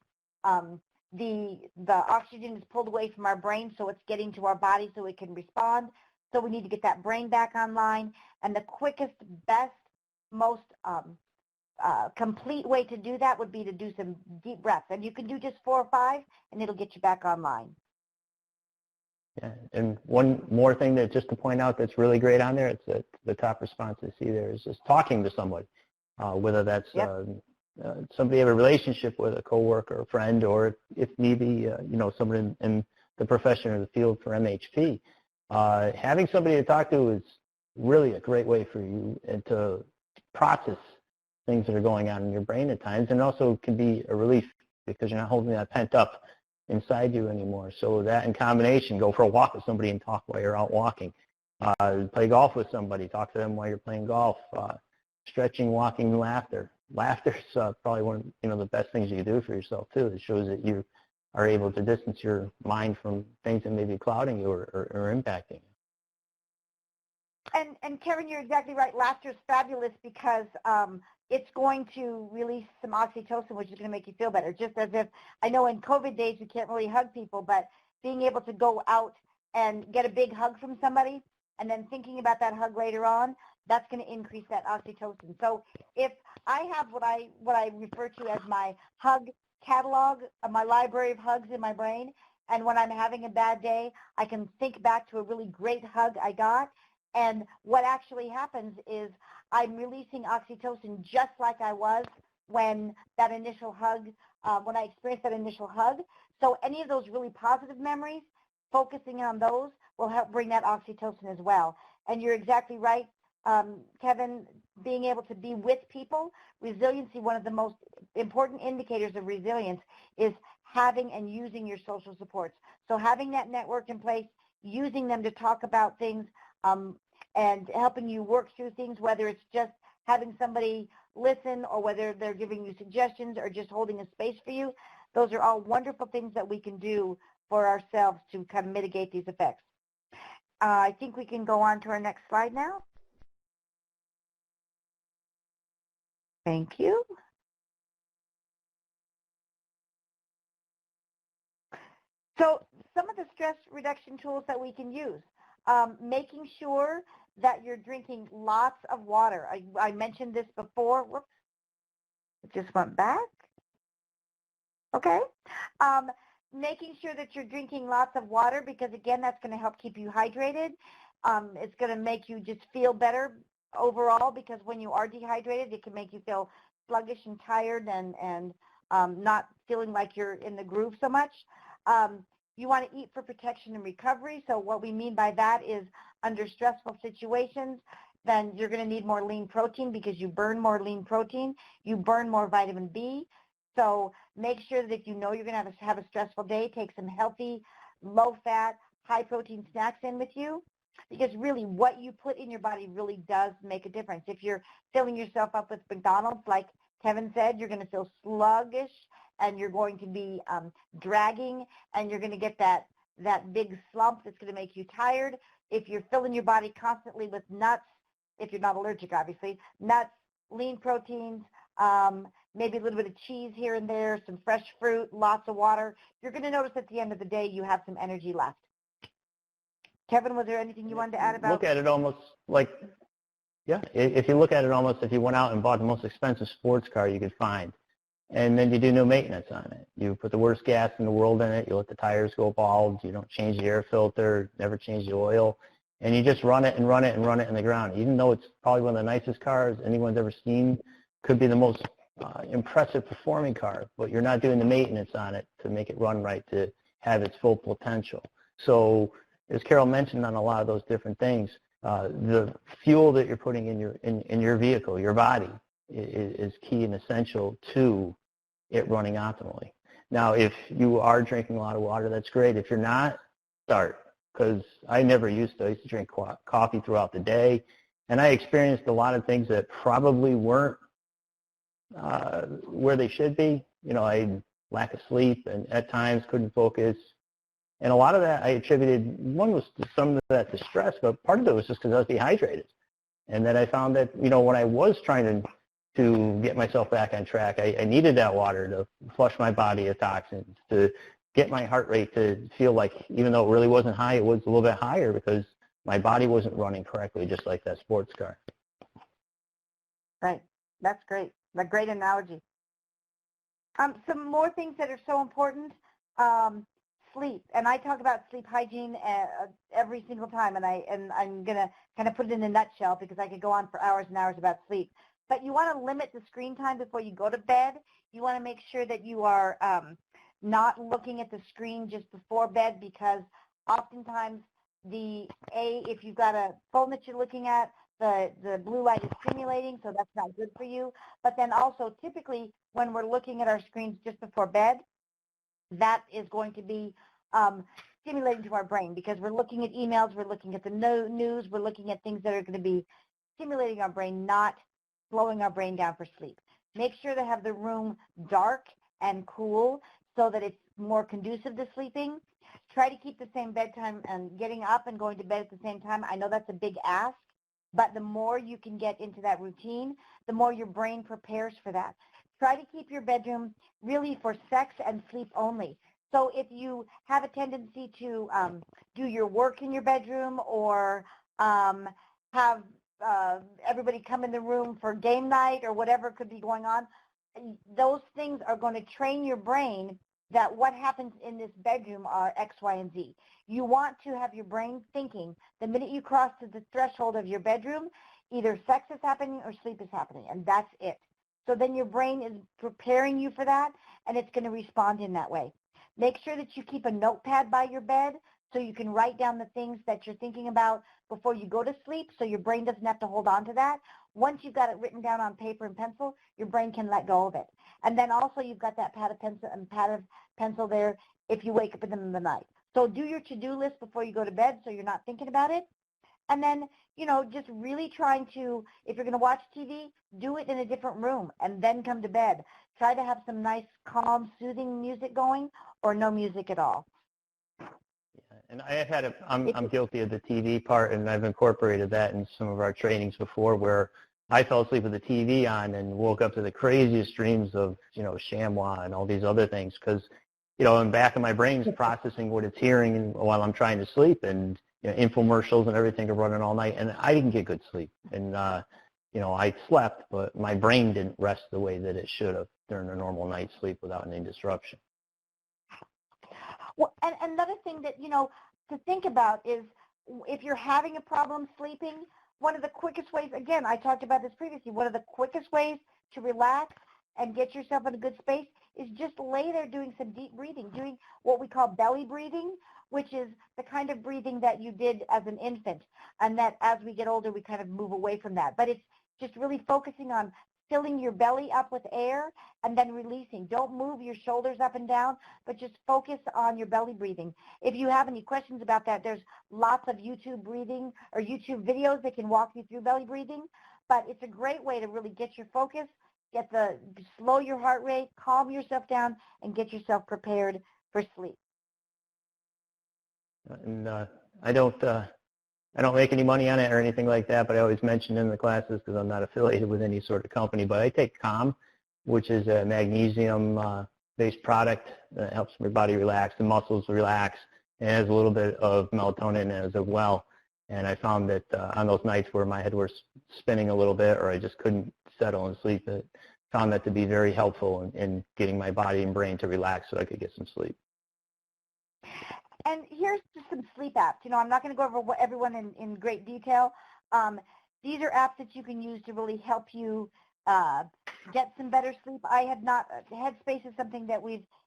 C: the oxygen is pulled away from our brain, so it's getting to our body so it can respond. So we need to get that brain back online. And the quickest, best, most complete way to do that would be to do some deep breaths. And you can do just 4 or 5, and it'll get you back online.
D: Yeah, and one more thing that just to point out that's really great on there, it's that the top response I see there is just talking to somebody, whether that's somebody you have a relationship with, a coworker, a friend, or if maybe someone in the profession or the field for MHP. Having somebody to talk to is really a great way for you and to process things that are going on in your brain at times, and also can be a relief because you're not holding that pent up inside you anymore. So that in combination, go for a walk with somebody and talk while you're out walking. Play golf with somebody, talk to them while you're playing golf. Stretching, walking, laughter. Laughter is probably one of the best things you can do for yourself too. It shows that you are able to distance your mind from things that may be clouding you or impacting you.
C: And Kevin, you're exactly right. Laughter is fabulous because it's going to release some oxytocin, which is going to make you feel better. Just as if, I know in COVID days you can't really hug people, but being able to go out and get a big hug from somebody and then thinking about that hug later on, that's going to increase that oxytocin. So if I have what I refer to as my hug catalog, my library of hugs in my brain, and when I'm having a bad day, I can think back to a really great hug I got, and what actually happens is I'm releasing oxytocin just like I was when that initial hug, when I experienced that initial hug. So any of those really positive memories, focusing on those will help bring that oxytocin as well. And you're exactly right, Kevin, being able to be with people. Resiliency, one of the most important indicators of resilience is having and using your social supports. So having that network in place, using them to talk about things, and helping you work through things, whether it's just having somebody listen or whether they're giving you suggestions or just holding a space for you. Those are all wonderful things that we can do for ourselves to kind of mitigate these effects. I think we can go on to our next slide now. Thank you. So some of the stress reduction tools that we can use, making sure that you're drinking lots of water. I mentioned this before. Whoops, it just went back. Okay. Making sure that you're drinking lots of water because, again, that's going to help keep you hydrated. It's going to make you just feel better overall because when you are dehydrated, it can make you feel sluggish and tired and not feeling like you're in the groove so much. You want to eat for protection and recovery. So what we mean by that is under stressful situations, then you're going to need more lean protein because you burn more lean protein. You burn more vitamin B. So make sure that if you know you're going to have a stressful day, take some healthy, low-fat, high-protein snacks in with you because really what you put in your body really does make a difference. If you're filling yourself up with McDonald's, like Kevin said, you're going to feel sluggish and you're going to be dragging and you're going to get that big slump that's going to make you tired. If you're filling your body constantly with nuts, if you're not allergic, obviously, nuts, lean proteins, maybe a little bit of cheese here and there, some fresh fruit, lots of water, you're going to notice at the end of the day you have some energy left. Kevin, was there anything you wanted to add about?
D: Look at it almost like, yeah, if you look at it almost if you went out and bought the most expensive sports car you could find, and then you do no maintenance on it. You put the worst gas in the world in it, you let the tires go bald, you don't change the air filter, never change the oil, and you just run it and run it and run it in the ground. Even though it's probably one of the nicest cars anyone's ever seen, could be the most impressive performing car, but you're not doing the maintenance on it to make it run right, to have its full potential. So as Carol mentioned on a lot of those different things, the fuel that you're putting in your vehicle, your body, is key and essential to it running optimally. Now, if you are drinking a lot of water, that's great. If you're not, start. Because I used to drink coffee throughout the day, and I experienced a lot of things that probably weren't where they should be. You know, I had lack of sleep and at times couldn't focus. And a lot of that I attributed, one was some of that to stress, but part of it was just because I was dehydrated. And then I found that, you know, when I was trying to get myself back on track, I needed that water to flush my body of toxins, to get my heart rate to feel like, even though it really wasn't high, it was a little bit higher because my body wasn't running correctly, just like that sports car.
C: Right. That's great. A great analogy. Some more things that are so important, sleep. And I talk about sleep hygiene every single time, and I'm going to kind of put it in a nutshell because I could go on for hours and hours about sleep. But you want to limit the screen time before you go to bed. You want to make sure that you are not looking at the screen just before bed because oftentimes if you've got a phone that you're looking at, the blue light is stimulating, so that's not good for you. But then also typically when we're looking at our screens just before bed, that is going to be stimulating to our brain because we're looking at emails, we're looking at the news, we're looking at things that are going to be stimulating our brain, not slowing our brain down for sleep. Make sure to have the room dark and cool so that it's more conducive to sleeping. Try to keep the same bedtime and getting up and going to bed at the same time. I know that's a big ask, but the more you can get into that routine, the more your brain prepares for that. Try to keep your bedroom really for sex and sleep only. So if you have a tendency to do your work in your bedroom or have everybody come in the room for game night or whatever could be going on, those things are going to train your brain that what happens in this bedroom are X, Y, and Z. You want to have your brain thinking the minute you cross to the threshold of your bedroom, either sex is happening or sleep is happening, and that's it. So then your brain is preparing you for that, and it's going to respond in that way. Make sure that you keep a notepad by your bed so you can write down the things that you're thinking about before you go to sleep so your brain doesn't have to hold on to that. Once you've got it written down on paper and pencil, your brain can let go of it. And then also you've got that pad of pencil there if you wake up in the middle of the night. So do your to-do list before you go to bed so you're not thinking about it. And then, you know, just really trying to, if you're going to watch TV, do it in a different room and then come to bed. Try to have some nice, calm, soothing music going or no music at all.
D: And I have had I'm guilty of the TV part, and I've incorporated that in some of our trainings before where I fell asleep with the TV on and woke up to the craziest dreams of, you know, ShamWow and all these other things because, you know, in the back of my brain's processing what it's hearing while I'm trying to sleep, and, you know, infomercials and everything are running all night, and I didn't get good sleep. And, you know, I slept, but my brain didn't rest the way that it should have during a normal night's sleep without any disruption.
C: Well, and another thing that, you know, to think about is if you're having a problem sleeping, one of the quickest ways, again, I talked about this previously, one of the quickest ways to relax and get yourself in a good space is just lay there doing some deep breathing, doing what we call belly breathing, which is the kind of breathing that you did as an infant, and that as we get older, we kind of move away from that. But it's just really focusing on filling your belly up with air and then releasing. Don't move your shoulders up and down, but just focus on your belly breathing. If you have any questions about that, there's lots of YouTube breathing or YouTube videos that can walk you through belly breathing, but it's a great way to really get your focus, slow your heart rate, calm yourself down, and get yourself prepared for sleep.
D: And I don't make any money on it or anything like that, but I always mention in the classes because I'm not affiliated with any sort of company. But I take Calm, which is a magnesium-based product that helps my body relax, the muscles relax, and has a little bit of melatonin in it as well. And I found that on those nights where my head was spinning a little bit or I just couldn't settle and sleep, I found that to be very helpful in getting my body and brain to relax so I could get some sleep.
C: And here's just some sleep apps. You know, I'm not going to go over everyone in great detail. These are apps that you can use to really help you get some better sleep. I had not, Headspace is something that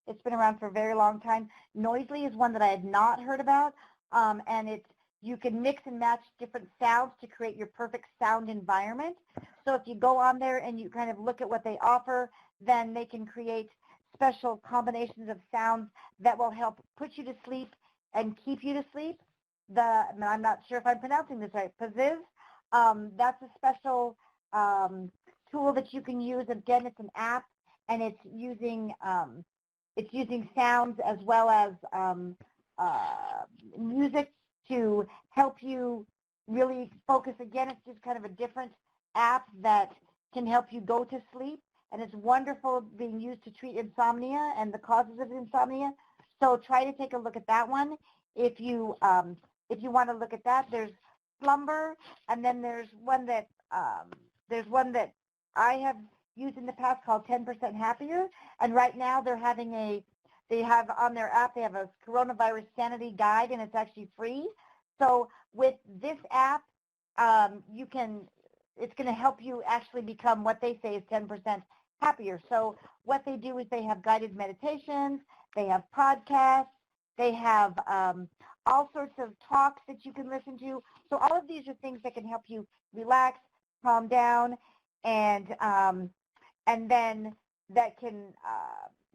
C: it's been around for a very long time. Noisely is one that I had not heard about. And you can mix and match different sounds to create your perfect sound environment. So if you go on there and you kind of look at what they offer, then they can create special combinations of sounds that will help put you to sleep and keep you to sleep. I'm not sure if I'm pronouncing this right, Paziz, that's a special tool that you can use. Again, it's an app, and it's using sounds as well as music to help you really focus. Again, it's just kind of a different app that can help you go to sleep, and it's wonderful being used to treat insomnia and the causes of insomnia. So try to take a look at that one. If you want to look at that, there's Slumber, and then there's one that I have used in the past called 10% Happier. And right now they have on their app, they have a coronavirus sanity guide, and it's actually free. So with this app, it's going to help you actually become what they say is 10% happier. So what they do is they have guided meditations, they have podcasts, they have all sorts of talks that you can listen to. So all of these are things that can help you relax, calm down, and then that can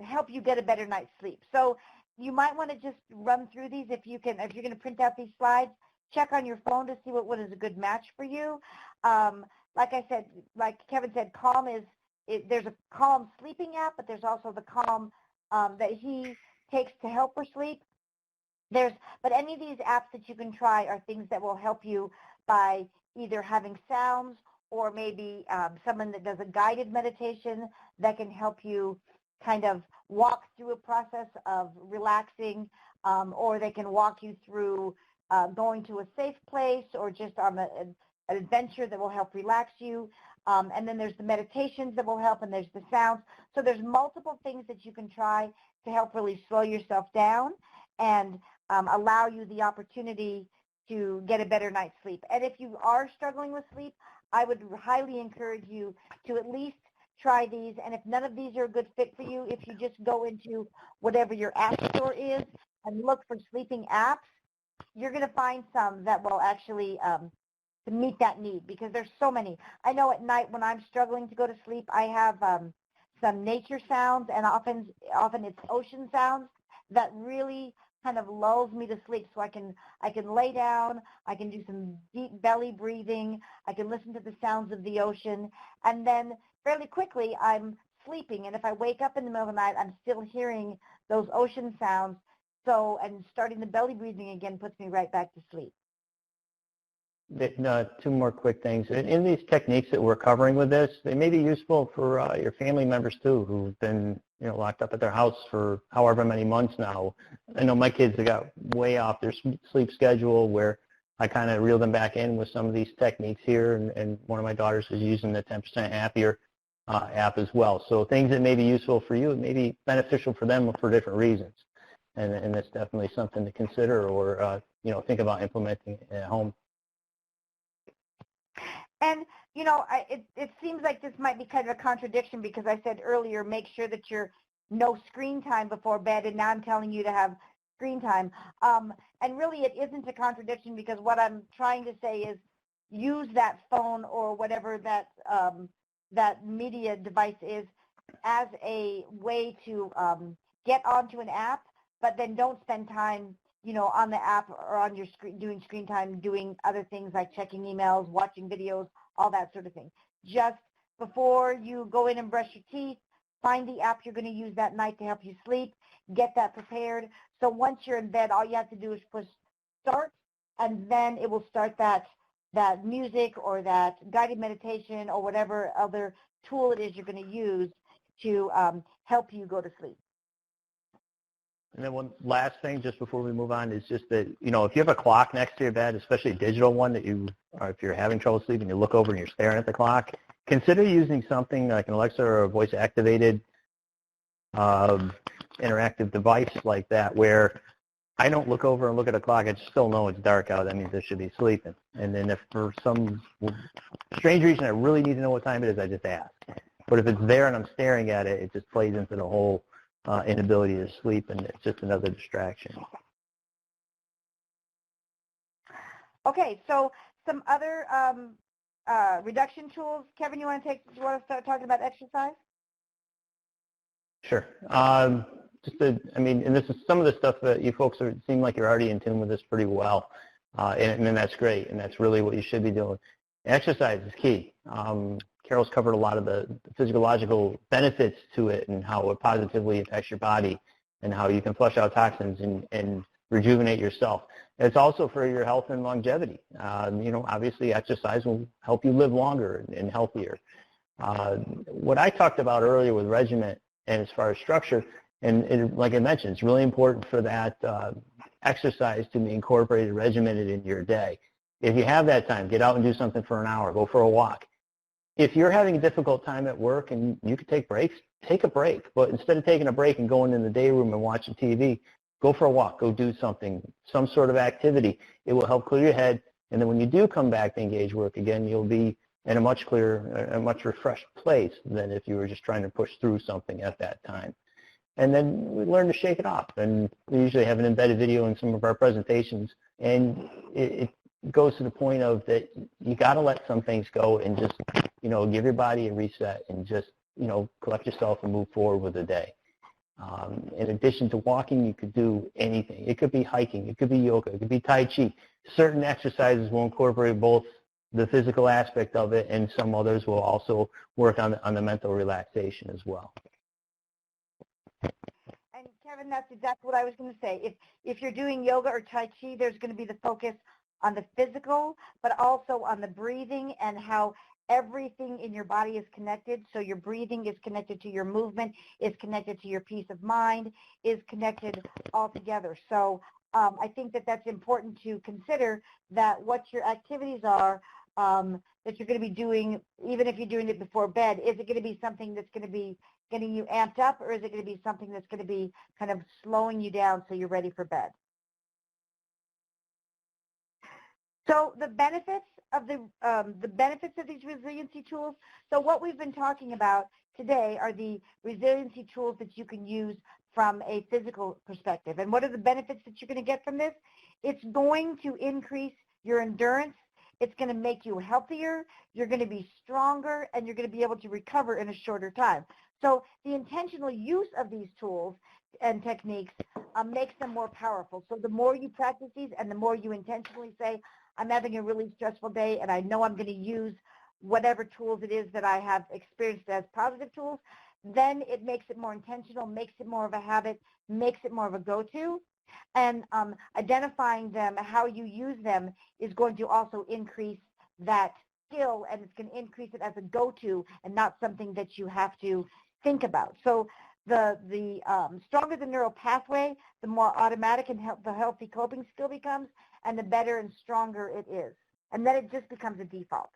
C: help you get a better night's sleep. So you might want to just run through these if you're going to print out these slides. Check on your phone to see what is a good match for you. Like I said, like Kevin said, Calm there's a Calm sleeping app, but there's also the Calm that he takes to help for sleep. But any of these apps that you can try are things that will help you by either having sounds or maybe someone that does a guided meditation that can help you kind of walk through a process of relaxing, or they can walk you through going to a safe place or just on an adventure that will help relax you. And then there's the meditations that will help, and there's the sounds. So there's multiple things that you can try to help really slow yourself down and allow you the opportunity to get a better night's sleep. And if you are struggling with sleep, I would highly encourage you to at least try these. And if none of these are a good fit for you, if you just go into whatever your app store is and look for sleeping apps, you're going to find some that will actually to meet that need, because there's so many. I know at night when I'm struggling to go to sleep, I have some nature sounds, and often it's ocean sounds that really kind of lulls me to sleep. So I can lay down, I can do some deep belly breathing, I can listen to the sounds of the ocean, and then fairly quickly I'm sleeping. And if I wake up in the middle of the night, I'm still hearing those ocean sounds. So, and starting the belly breathing again puts me right back to sleep.
D: Two more quick things. In these techniques that we're covering with this, they may be useful for your family members too, who've been locked up at their house for however many months now. I know my kids have got way off their sleep schedule, where I kind of reel them back in with some of these techniques here, and one of my daughters is using the 10% Happier app as well. So things that may be useful for you, it may be beneficial for them for different reasons, and that's definitely something to consider or think about implementing at home.
C: And, it seems like this might be kind of a contradiction, because I said earlier, make sure that you're no screen time before bed, and now I'm telling you to have screen time. And really it isn't a contradiction, because what I'm trying to say is use that phone or whatever that media device is as a way to get onto an app, but then don't spend time on the app or on your screen, doing screen time, doing other things like checking emails, watching videos, all that sort of thing. Just before you go in and brush your teeth, find the app you're going to use that night to help you sleep, get that prepared. So once you're in bed, all you have to do is push start, and then it will start that music or that guided meditation or whatever other tool it is you're going to use to help you go to sleep.
D: And then one last thing, just before we move on, is just that, if you have a clock next to your bed, especially a digital one or if you're having trouble sleeping, you look over and you're staring at the clock, consider using something like an Alexa or a voice-activated interactive device like that, where I don't look over and look at a clock. I still know it's dark out. That means I should be sleeping. And then if for some strange reason I really need to know what time it is, I just ask. But if it's there and I'm staring at it, it just plays into the whole inability to sleep, and it's just another distraction.
C: Okay, so some other reduction tools. Kevin, you want to start talking about exercise?
D: Sure. And this is some of the stuff that you folks seem like you're already in tune with this pretty well, and that's great, and that's really what you should be doing. Exercise is key. Carol's covered a lot of the physiological benefits to it and how it positively affects your body and how you can flush out toxins and rejuvenate yourself. It's also for your health and longevity. Obviously exercise will help you live longer and healthier. What I talked about earlier with regiment and as far as structure, and like I mentioned, it's really important for that exercise to be incorporated, regimented in your day. If you have that time, get out and do something for an hour, go for a walk. If you're having a difficult time at work and you could take breaks, take a break. But instead of taking a break and going in the day room and watching TV, go for a walk, go do something, some sort of activity. It will help clear your head. And then when you do come back to engage work again, you'll be in a much clearer, a much refreshed place than if you were just trying to push through something at that time. And then we learn to shake it off. And we usually have an embedded video in some of our presentations. And it goes to the point of that you got to let some things go and just, give your body a reset and just, collect yourself and move forward with the day. In addition to walking, you could do anything. It could be hiking. It could be yoga. It could be Tai Chi. Certain exercises will incorporate both the physical aspect of it, and some others will also work on the mental relaxation as well.
C: And Kevin, that's exactly what I was going to say. If you're doing yoga or Tai Chi, there's going to be the focus on the physical, but also on the breathing and how everything in your body is connected. So your breathing is connected to your movement, is connected to your peace of mind, is connected all together. So I think that that's important to consider, that what your activities are that you're going to be doing, even if you're doing it before bed, is it going to be something that's going to be getting you amped up, or is it going to be something that's going to be kind of slowing you down so you're ready for bed? So the benefits of these resiliency tools. So what we've been talking about today are the resiliency tools that you can use from a physical perspective. And what are the benefits that you're going to get from this? It's going to increase your endurance. It's going to make you healthier. You're going to be stronger, and you're going to be able to recover in a shorter time. So the intentional use of these tools and techniques makes them more powerful. So the more you practice these and the more you intentionally say, I'm having a really stressful day and I know I'm going to use whatever tools it is that I have experienced as positive tools, then it makes it more intentional, makes it more of a habit, makes it more of a go-to. And identifying them, how you use them, is going to also increase that skill, and it's going to increase it as a go-to and not something that you have to think about. So the stronger the neural pathway, the more automatic and the healthy coping skill becomes, and the better and stronger it is. And then it just becomes a default.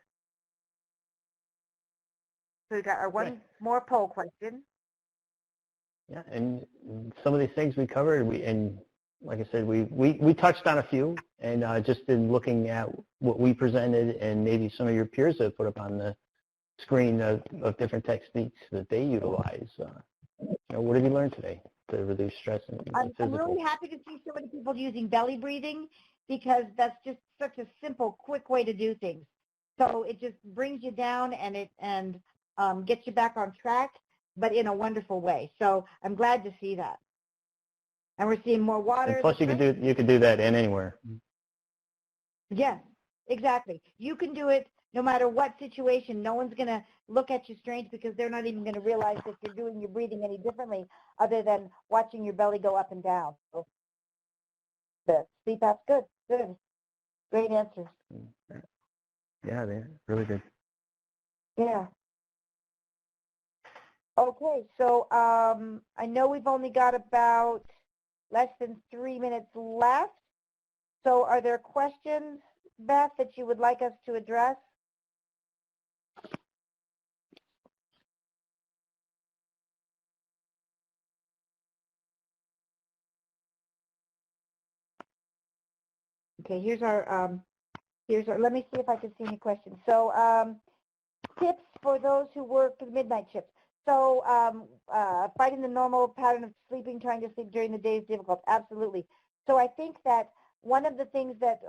C: So we got our one more poll question.
D: Yeah, and some of these things we covered, and like I said, we touched on a few, and just in looking at what we presented and maybe some of your peers have put up on the screen of different techniques that they utilize. What have you learned today to reduce stress and
C: I'm
D: physical?
C: really happy to see so many people using belly breathing, because that's just such a simple, quick way to do things. So it just brings you down and it gets you back on track, but in a wonderful way. So I'm glad to see that. And we're seeing more water.
D: And plus, you could do that anywhere.
C: Yes, exactly. You can do it no matter what situation. No one's going to look at you strange, because they're not even going to realize that you're doing your breathing any differently, other than watching your belly go up and down. So the CPAP's good. Good. Great answers.
D: Yeah, they're really good.
C: Yeah. Okay, so I know we've only got about less than 3 minutes left. So are there questions, Beth, that you would like us to address? Okay, here's our, let me see if I can see any questions. So tips for those who work the midnight shifts. So fighting the normal pattern of sleeping, trying to sleep during the day is difficult. Absolutely. So I think that one of the things that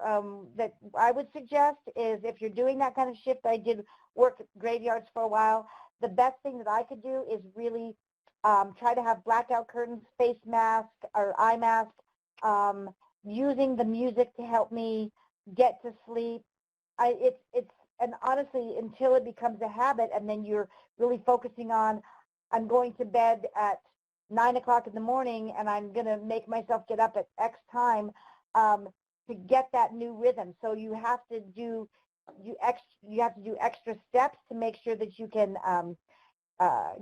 C: that I would suggest is, if you're doing that kind of shift, I did work graveyards for a while, the best thing that I could do is really try to have blackout curtains, face mask or eye mask, using the music to help me get to sleep. And honestly, until it becomes a habit, and then you're really focusing on, I'm going to bed at 9 o'clock in the morning, and I'm going to make myself get up at X time to get that new rhythm. So you have to do extra steps to make sure that you can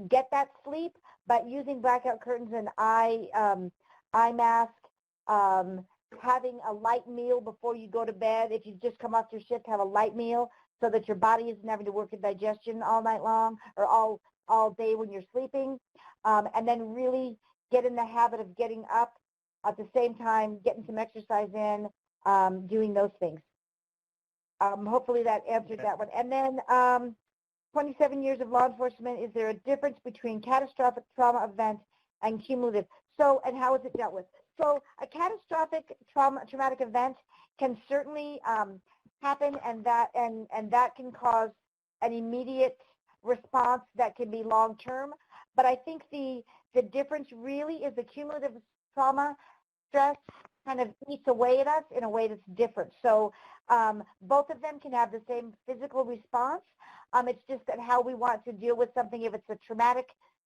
C: get that sleep. But using blackout curtains and eye mask, having a light meal before you go to bed. If you just come off your shift, have a light meal, so that your body isn't having to work in digestion all night long, or all day when you're sleeping. And then really get in the habit of getting up at the same time, getting some exercise in, doing those things. Hopefully that answered that one. And then 27 years of law enforcement, is there a difference between catastrophic trauma event and cumulative. So, and how is it dealt with? So a catastrophic traumatic event can certainly happen, and that can cause an immediate response that can be long-term. But I think the difference really is the cumulative trauma stress kind of eats away at us in a way that's different. So both of them can have the same physical response. It's just that how we want to deal with something. If it's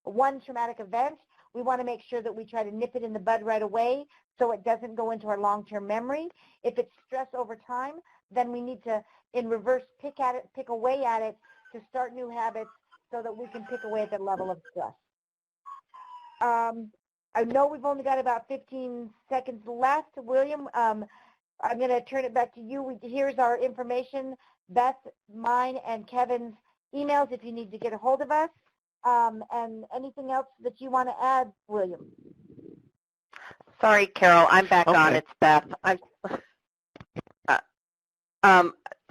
C: one traumatic event, we want to make sure that we try to nip it in the bud right away so it doesn't go into our long-term memory. If it's stress over time, then we need to, in reverse, pick away at it to start new habits so that we can pick away at that level of stress. I know we've only got about 15 seconds left. William, I'm going to turn it back to you. Here's our information, Beth, mine, and Kevin's emails if you need to get a hold of us. And anything else that you want to add, William?
B: Sorry, Carol, I'm back on. It's Beth.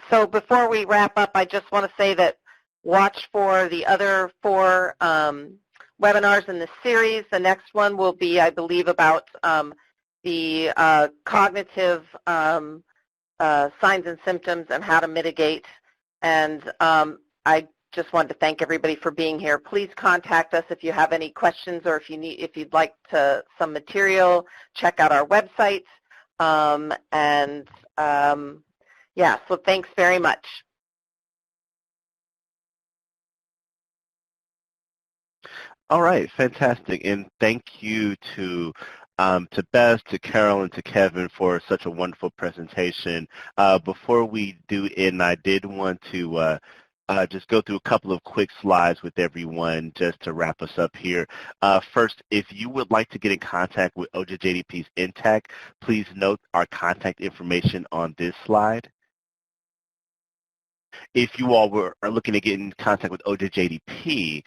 B: So before we wrap up, I just want to say that watch for the other 4 webinars in this series. The next one will be, I believe, about the cognitive signs and symptoms and how to mitigate. And I just wanted to thank everybody for being here. Please contact us if you have any questions or if you'd like some material. Check out our website. Yeah, so thanks very much.
A: All right, fantastic, and thank you to Beth, to Carol, and to Kevin for such a wonderful presentation. Before we do end, I did want to just go through a couple of quick slides with everyone just to wrap us up here. First, if you would like to get in contact with OJJDP's INTAC, please note our contact information on this slide. If you all are looking to get in contact with OJJDP,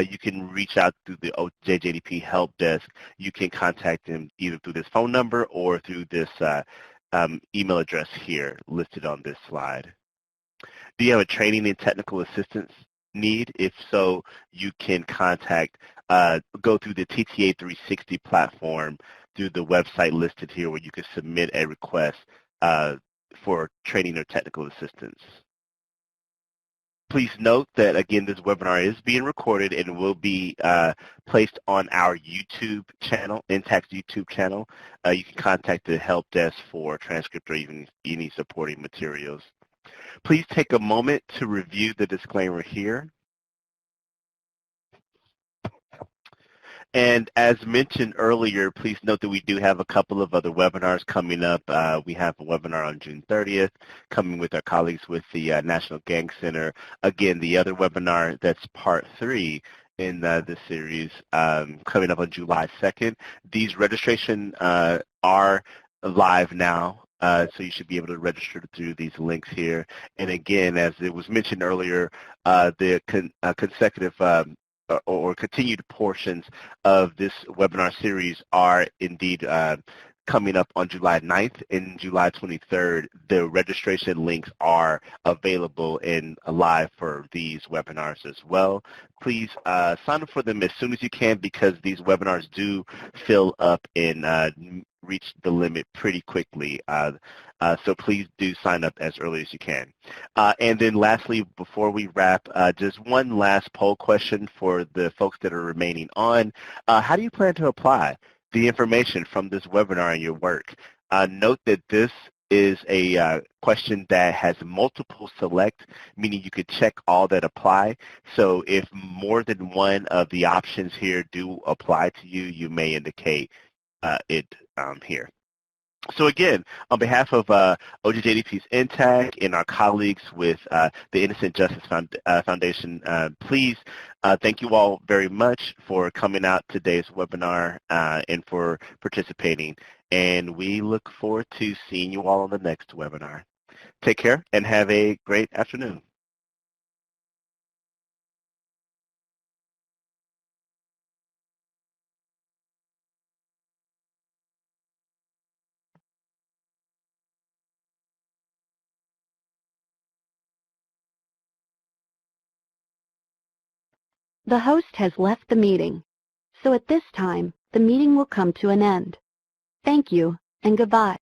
A: you can reach out through the OJJDP help desk. You can contact them either through this phone number or through this email address here listed on this slide. Do you have a training and technical assistance need? If so, you can go through the TTA 360 platform through the website listed here where you can submit a request for training or technical assistance. Please note that, again, this webinar is being recorded and will be placed on our YouTube channel, INTAC's YouTube channel. You can contact the help desk for transcript or even any supporting materials. Please take a moment to review the disclaimer here. And as mentioned earlier, please note that we do have a couple of other webinars coming up. We have a webinar on June 30th coming with our colleagues with the National Gang Center. Again, the other webinar that's part 3 in this series coming up on July 2nd. These registration are live now. So you should be able to register through these links here. And again, as it was mentioned earlier, the consecutive or continued portions of this webinar series are indeed coming up on July 9th and July 23rd. The registration links are available and live for these webinars as well. Please sign up for them as soon as you can because these webinars do fill up and reach the limit pretty quickly. So please do sign up as early as you can. And then lastly, before we wrap, just one last poll question for the folks that are remaining on. How do you plan to apply the information from this webinar in your work? Note that this is a question that has multiple select, meaning you could check all that apply. So if more than one of the options here do apply to you, you may indicate it here. So again, on behalf of OJJDP's INTAC and our colleagues with the Innocent Justice Foundation, please thank you all very much for coming out to today's webinar and for participating. And we look forward to seeing you all on the next webinar. Take care and have a great afternoon.
E: The host has left the meeting, so at this time, the meeting will come to an end. Thank you and goodbye.